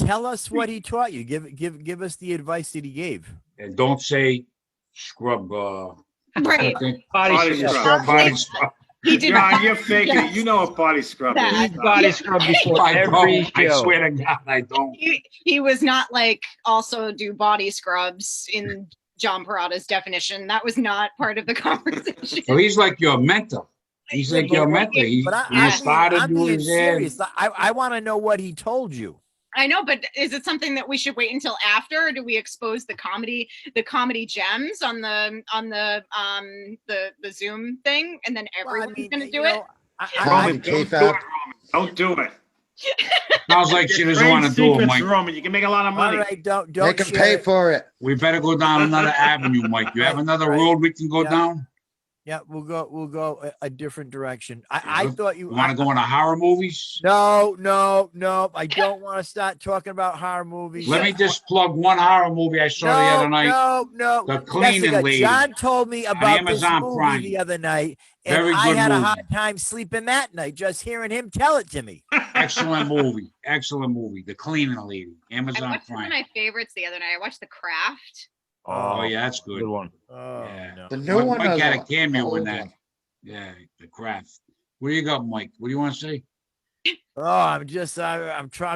Tell us what he taught you. Give us the advice that he gave. And don't say scrub. Right. I think Body Body scrub. scrub. body scrub. He did John, not. you're faking it. You know what body scrub is. That. He's body scrub before I every don't. I show. swear to God, I don't. He was not like also do body scrubs in John Perrotta's definition. That was not part of the conversation. So he's like your mentor. He's like your mentor. He But started I'm doing being his serious. I want to know what he told you. I know, but is it something that we should wait until after? Or do we expose the comedy gems on the Zoom thing, and then everyone's going to do it? Roman, Comedy don't do it, K-Fab. Roman. Don't do it. Sounds like she doesn't Trade want to do it, secrets, Mike. Roman. You can make a lot of All money. right, don't Make him share pay it. for it. We better go down another avenue, Mike. You have another Right. road we can go Yeah. down? Yeah, we'll go a different direction. I thought you You want to go into horror movies? No. I don't want to start talking about horror movies. Let me just plug one horror movie I saw the other night. No. The Cleaning Jessica, Lady. John told me about this Amazon movie Prime. the other night, and Very I good had a movie. hard time sleeping that night just hearing him tell it to me. Excellent movie. Excellent movie. The Cleaning Lady. I Amazon watched one of Prime. my favorites the other night. I watched The Craft. Oh, yeah, that's good. Good one. Oh, Yeah. no. The new one Mike is got a the cameo in old that. one. Yeah, The Craft. What do you got, Mike? What do you want to say? Oh, I'm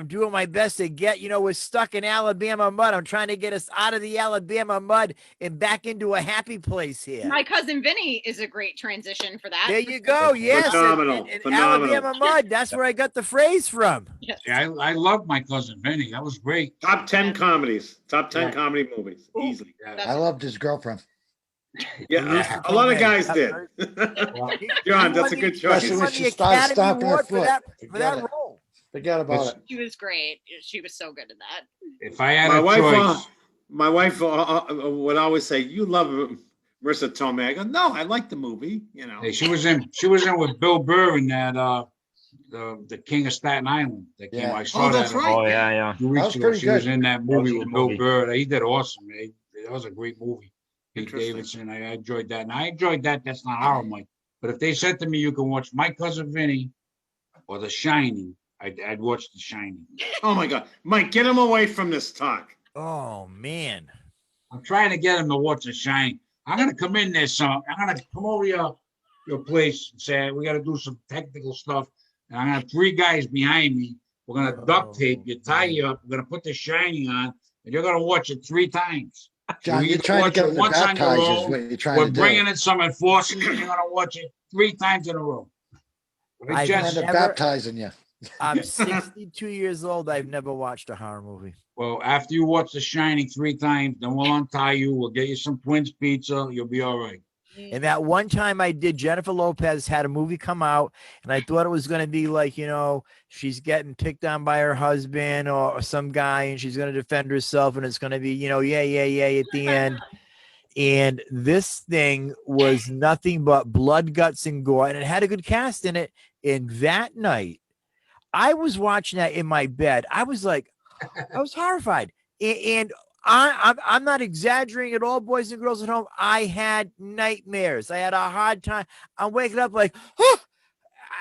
doing my best to get, we're stuck in Alabama mud. I'm trying to get us out of the Alabama mud and back into a happy place here. My cousin Vinny is a great transition for that. There you go. Yes. Phenomenal. And Phenomenal. Alabama mud. That's where I got the phrase from. Yes. Yeah, I love my cousin Vinny. That was great. Top 10 comedies. Top 10 Yeah. comedy movies. Easily. Yeah. I loved his girlfriend. Yeah, a lot of guys did. John, that's a good choice. Especially He when won she the started Academy stomping her Award for foot. that Forget it. role. Forget about it. She was great. She was so good at that. If I had My a wife, choice, my wife would always say, "You love Marissa Tomei." I go, "No, I like the movie." You know, hey, she was in with Bill Burr in that the King of Staten Island. That came. Yeah. I saw that's that right. Oh yeah. 2 That weeks was ago. pretty She was good. in that That was movie a with good Bill movie. Burr. He did awesome. That was a great movie. Pete Interesting. Davidson. I enjoyed that. And I enjoyed that. That's not horror, Mike. But if they said to me, you can watch My Cousin Vinny or The Shining, I'd watch The Shining. Oh my God, Mike, get him away from this talk. Oh, man. I'm trying to get him to watch The Shining. I'm gonna come in there, son. I'm gonna come over your place and say we got to do some technical stuff. And I'm gonna have 3 guys behind me. We're gonna duct tape you, tie you up. We're gonna put The Shining on, and you're gonna watch it 3 times. John, You you're either trying to watch get it them to once on your baptize is own, what you're trying We're to do. bringing in some enforcement, and you're gonna watch it 3 times in a row. Right, I've Jess? Trying to never- baptizing you. I'm 62 years old. I've never watched a horror movie. Well, after you watch The Shining 3 times, then we'll untie you. We'll get you some Twins pizza. You'll be all right. And that one time I did, Jennifer Lopez had a movie come out, and I thought it was going to be like, she's getting picked on by her husband or some guy, and she's going to defend herself, and it's going to be, yeah at the end. And this thing was nothing but blood, guts, and gore, and it had a good cast in it. And that night, I was watching that in my bed. I was horrified. And I'm not exaggerating at all, boys and girls at home. I had nightmares. I had a hard time. I'm waking up like, oh,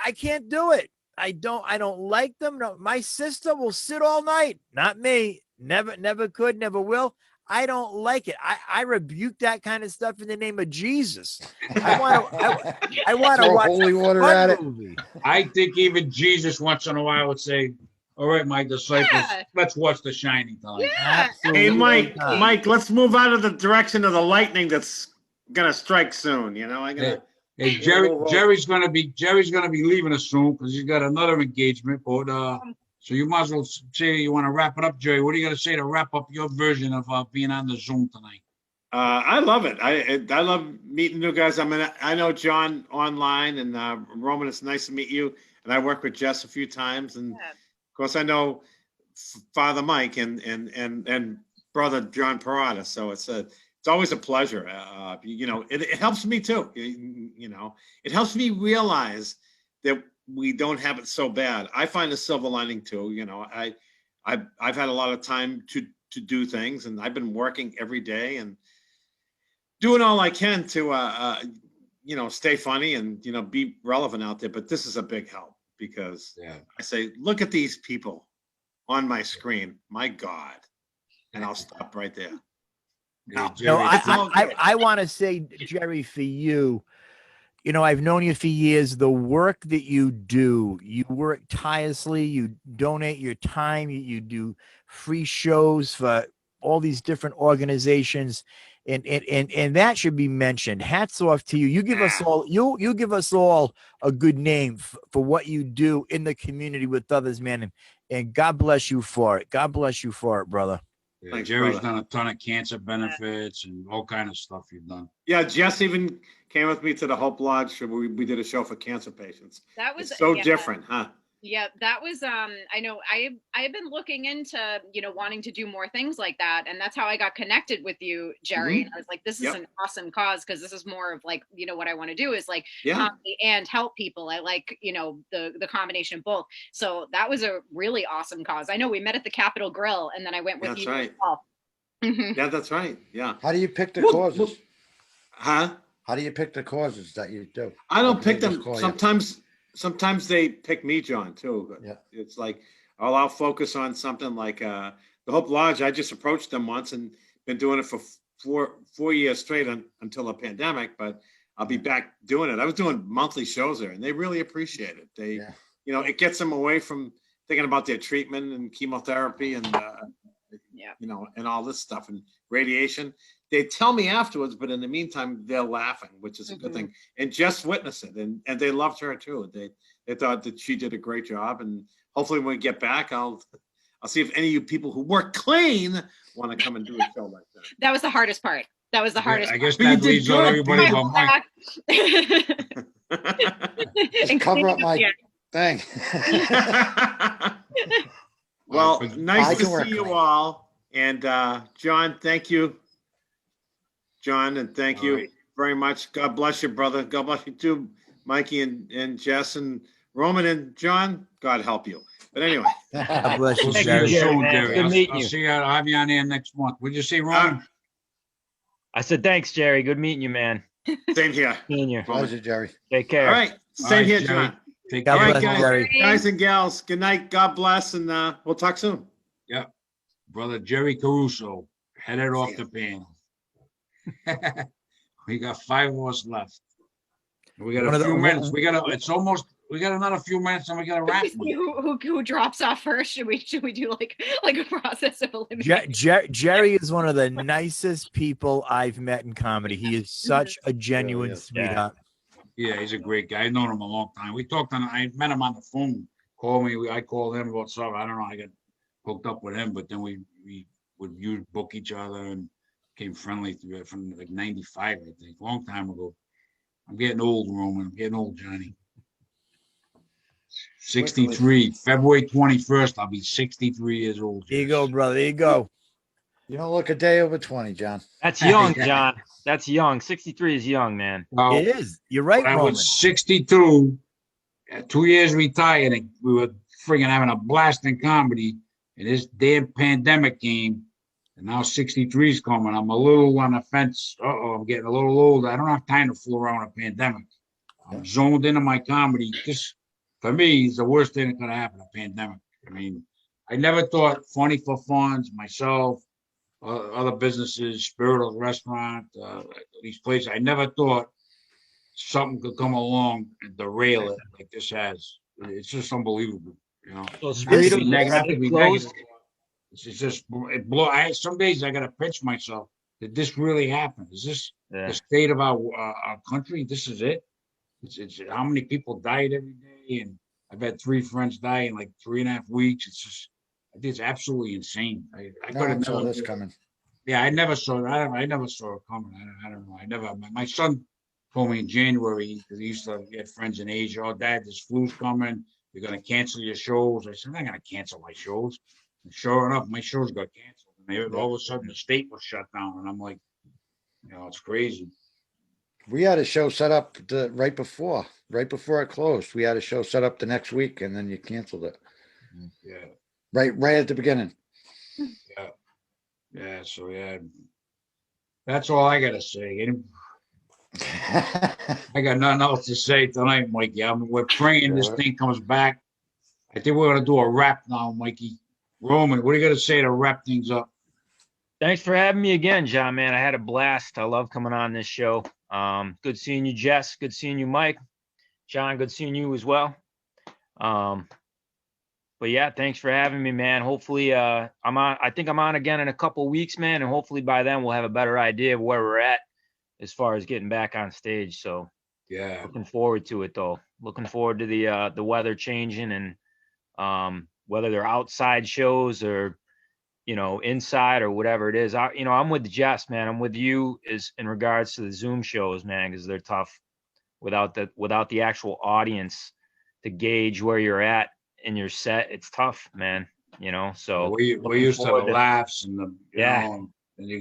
I can't do it. I don't like them. No, my sister will sit all night. Not me. Never could, never will. I don't like it. I rebuke that kind of stuff in the name of Jesus. I want to Throw watch holy a water fun at it. movie. I think even Jesus once in a while would say, all right, my disciples, Yeah. let's watch The Shining tonight. Yeah. Hey, Mike, not. Mike, let's move out of the direction of the lightning that's gonna strike soon. You know, I'm Hey, gonna. hey, Whoa. Jerry's gonna be leaving us soon because he's got another engagement. But so you might as well say you want to wrap it up, Jerry. What are you gonna say to wrap up your version of being on the Zoom tonight? I love it. I love meeting new guys. I know John online, and Roman. It's nice to meet you. And I worked with Jess a few times, and Yeah. of course I know Father Mike and brother John Perrotta. So it's always a pleasure. It helps me too. It helps me realize that we don't have it so bad. I find a silver lining too. I've had a lot of time to do things, and I've been working every day and doing all I can to stay funny and be relevant out there. But this is a big help because I say, look at these people on my screen. My God. And I'll stop right there. Yeah, No, Jerry, I want to say, Jerry, for you, I've known you for years. The work that you do, you work tirelessly. You donate your time. You do free shows for all these different organizations, and that should be mentioned. Hats off to you. You give us all you give us all a good name for what you do in the community with others, man. And God bless you for it. God bless you for it, brother. Yeah, Thanks, Jerry's brother. done a ton of cancer benefits and all kind of stuff you've done. Yeah, Jess even came with me to the Hope Lodge. We did a show for cancer patients. That was It's so yeah. different, huh? Yeah, that was I know I've been looking into, wanting to do more things like that. And that's how I got connected with you, Jerry. And I was like, this is Yep. an awesome cause, because this is more of like, what I want to do is like Yeah. comedy and help people. I like, the combination of both. So that was a really awesome cause. I know we met at the Capitol Grill, and then I went with That's you right. as well. Mhm. Yeah, that's right. Yeah. How do you pick the Well, causes? Huh? How do you pick the causes that you do? I don't Or do they pick just them. call you? Sometimes they pick me, John, too. But Yeah. it's like I'll focus on something like the Hope Lodge. I just approached them once and been doing it for four years straight until the pandemic. But I'll be back doing it. I was doing monthly shows there, and they really appreciate it. it gets them away from thinking about their treatment and chemotherapy and, and all this stuff and radiation. They tell me afterwards, but in the meantime, they're laughing, which is a good thing. And Jess witnessed it, and they loved her too. They thought that she did a great job, and hopefully when we get back, I'll see if any of you people who work clean want to come and do a show like that. That was the hardest part. That was the hardest I guess part. that leaves out everybody but Mike. Just cover up my thing. Well, nice I to can work see you clean. all. And John, thank you. John, and thank All you right. very much. God bless you, brother. God bless you too, Mikey and Jess and Roman and John. God help you. But anyway. God bless you, We'll see Jerry. you soon, man. Jerry. Good meeting I'll you. see you. I'll have you on here next month. Would you say, Roman? I said, thanks, Jerry. Good meeting you, man. Same here. Seeing you. Pleasure, Jerry. Take care. All right. All Same right, here, Jerry. John. Take God All care. right, bless, guys. Jerry. Guys and gals, good night. God bless. And we'll talk soon. Brother Jerry Caruso, headed off See the panel. We got 5 of us left. We got One a of the- few minutes. We got another few minutes and we got to wrap. Who drops off first? Should we do like a process of elimination? Jerry is one of the nicest people I've met in comedy. He is such a genuine is. sweetheart. Yeah, he's a great guy. I've known him a long time. We talked I met him on the phone. Called me. I called him about something. I don't know. I got hooked up with him, but then we would book each other and became friendly through it from like 95, I think, a long time ago. I'm getting old, Roman. I'm getting old, Johnny. 63. February 21st, I'll be 63 years old. There you go, brother. There you go. You don't look a day over 20, John. That's young, John. That's young. 63 is young, man. Well, It is. You're right, when I Roman. was 62, 2 years retired, and we were friggin' having a blast in comedy, and this damn pandemic came, and now 63 is coming. I'm a little on the fence. I'm getting a little old. I don't have time to fool around with a pandemic. I'm zoned into my comedy. This, for me, is the worst thing that could happen, a pandemic. I mean, I never thought Funny for Funds, myself, other businesses, Spirital Restaurant, these places, I never thought something could come along and derail it like this has. It's just unbelievable, you know. So Not to be Spirital negative, is closed. It's just it blow. Some days I gotta pinch myself. Did this really happen? Is this the state of our country? This is it. It's how many people died every day, and I've had 3 friends die in like 3.5 weeks. It's just, it's absolutely insane. I No could one have saw never. this coming. Yeah, I never saw. I never saw it coming. I don't know. I never. My son told me in January because he used to get friends in Asia. Oh, Dad, this flu's coming. You're gonna cancel your shows. I said, I'm not gonna cancel my shows. And sure enough, my shows got canceled. And all of a sudden, the state was shut down, and I'm like, it's crazy. We had a show set up right before it closed. We had a show set up the next week, and then you canceled it. Yeah. Right at the beginning. Yeah. So that's all I gotta say. I got nothing else to say tonight, Mikey. We're praying this thing comes back. I think we're gonna do a wrap now, Mikey. Roman, what are you gonna say to wrap things up? Thanks for having me again, John, man. I had a blast. I love coming on this show. Good seeing you, Jess. Good seeing you, Mike. John, good seeing you as well. But yeah, thanks for having me, man. Hopefully, I think I'm on again in a couple weeks, man. And hopefully by then we'll have a better idea of where we're at as far as getting back on stage. So yeah, looking forward to it though. Looking forward to the weather changing and whether they're outside shows or inside or whatever it is. I'm with Jess, man. I'm with you in regards to the Zoom shows, man, because they're tough without the actual audience to gauge where you're at in your set. It's tough, man. So we used to have the laughs and the and you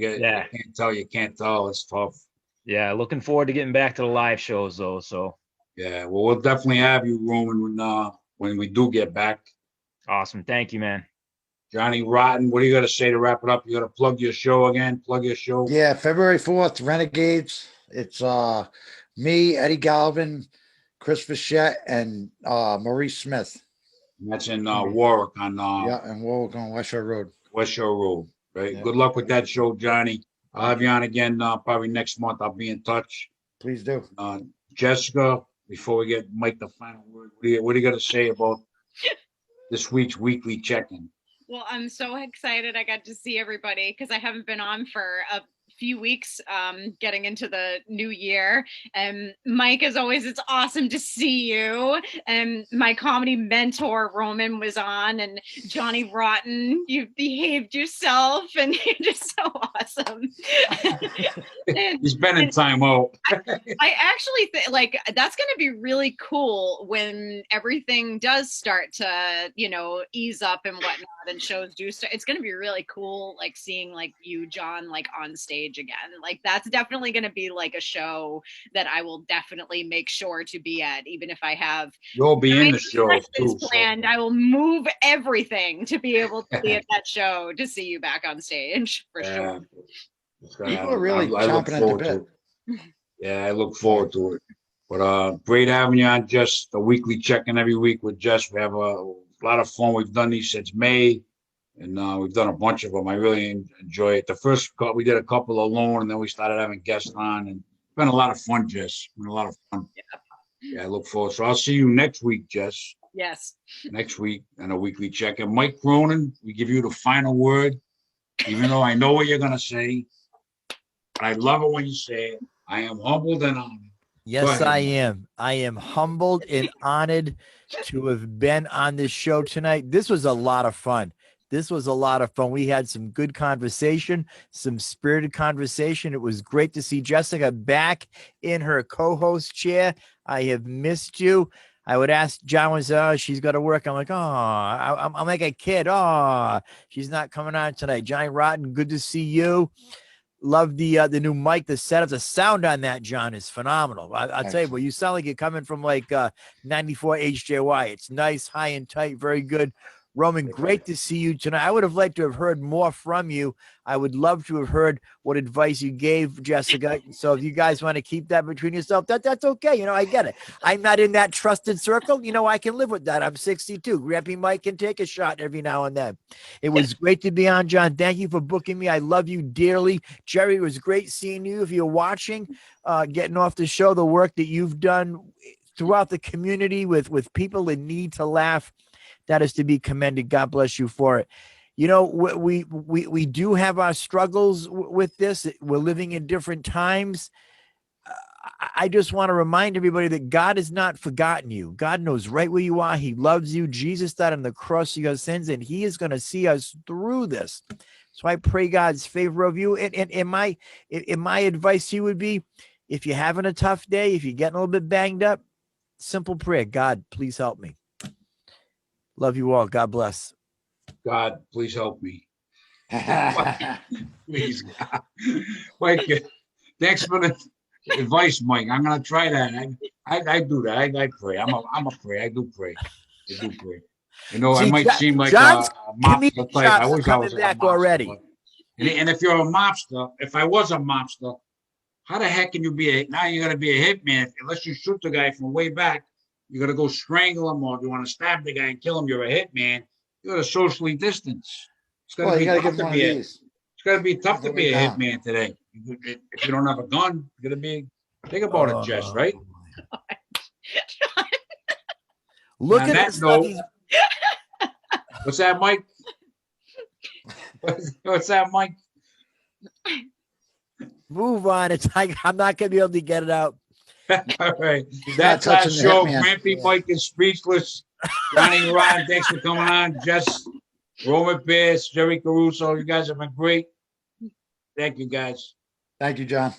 can't tell. It's tough. Yeah, looking forward to getting back to the live shows though. So yeah, well, we'll definitely have you, Roman, when we do get back. Awesome, thank you, man. Johnny Rotten, what do you got to say to wrap it up? You got to plug your show again. Plug your show. Yeah, February 4th, Renegades. It's me, Eddie Galvin, Chris Fichette, and Maurice Smith. And that's in Warwick on and Warwick on West Shore Road. West Shore Road. Right. Yeah. Good luck with that show, Johnny. I'll have you on again probably next month. I'll be in touch. Please do. Jessica, before we get Mike the final word, what do you got to say about this week's weekly check-in? Well, I'm so excited I got to see everybody because I haven't been on for a few weeks getting into the new year. And Mike, as always, it's awesome to see you. And my comedy mentor, Roman, was on, and Johnny Rotten, you've behaved yourself, and you're just so awesome. He's been in time out. I actually think like that's going to be really cool when everything does start to, ease up and whatnot, and shows do start. It's going to be really cool, like seeing like you, John, like on stage again. Like that's definitely going to be like a show that I will definitely make sure to be at, even if I have. You'll be in the show too. Planned. I will move everything to be able to be at that show to see you back on stage for sure. People are really chomping at the bit. Yeah, I look forward to it. But great having you on, Jess. The weekly check-in every week with Jess. We have a lot of fun. We've done these since May, and we've done a bunch of them. I really enjoy it. The first we did a couple alone, and then we started having guests on, and it's been a lot of fun, Jess. Been a lot of fun. Yeah, I look forward. So I'll see you next week, Jess. Yes. Next week and a weekly check-in. Mike Cronin, we give you the final word, even though I know what you're gonna say. But I love it when you say it. I am humbled and honored. Yes, I am. I am humbled and honored to have been on this show tonight. This was a lot of fun. We had some good conversation, some spirited conversation. It was great to see Jessica back in her co-host chair. I have missed you. I would ask John, she's got to work. I'm like, I'm like a kid. She's not coming on tonight. Johnny Rotten, good to see you. Love the new mic, the setup, the sound on that, John, is phenomenal. I'll tell you, well, you sound like you're coming from like 94 HJY. It's nice, high and tight, very good. Roman, great to see you tonight. I would have liked to have heard more from you. I would love to have heard what advice you gave Jessica. So if you guys want to keep that between yourself, that's okay. I get it. I'm not in that trusted circle. I can live with that. I'm 62. Grampy Mike can take a shot every now and then. It was great to be on, John. Thank you for booking me. I love you dearly. Jerry, it was great seeing you. If you're watching, getting off the show, the work that you've done throughout the community with people in need to laugh, that is to be commended. God bless you for it. We do have our struggles with this. We're living in different times. I just want to remind everybody that God has not forgotten you. God knows right where you are. He loves you. Jesus died on the cross for your sins, and he is going to see us through this. So I pray God's favor of you. And my advice to you would be, if you're having a tough day, if you're getting a little bit banged up, simple prayer. God, please help me. Love you all. God bless. God, please help me. Please, God. Mike, thanks for the advice, Mike. I'm gonna try that. I do that. I pray. I'm a pray. I do pray. See, I might seem like a mobster type. I wish I was back already. And if you're a mobster, if I was a mobster, how the heck can you be now you're gonna be a hitman unless you shoot the guy from way back. You're going to go strangle him, or if you want to stab the guy and kill him, you're a hitman. You got to socially distance. It's going to be tough to be it's going to be tough to be a hitman today. If you don't have a gun, you're going to be. Think about it, Jess, right? Look at that note. What's that, Mike? What's that, Mike? Move on. It's like I'm not going to be able to get it out. All right. That's our show. Grampy Mike is speechless. Johnny Ryan, thanks for coming on. Jess, Roman Pierce, Jerry Caruso. You guys have been great. Thank you, guys. Thank you, John.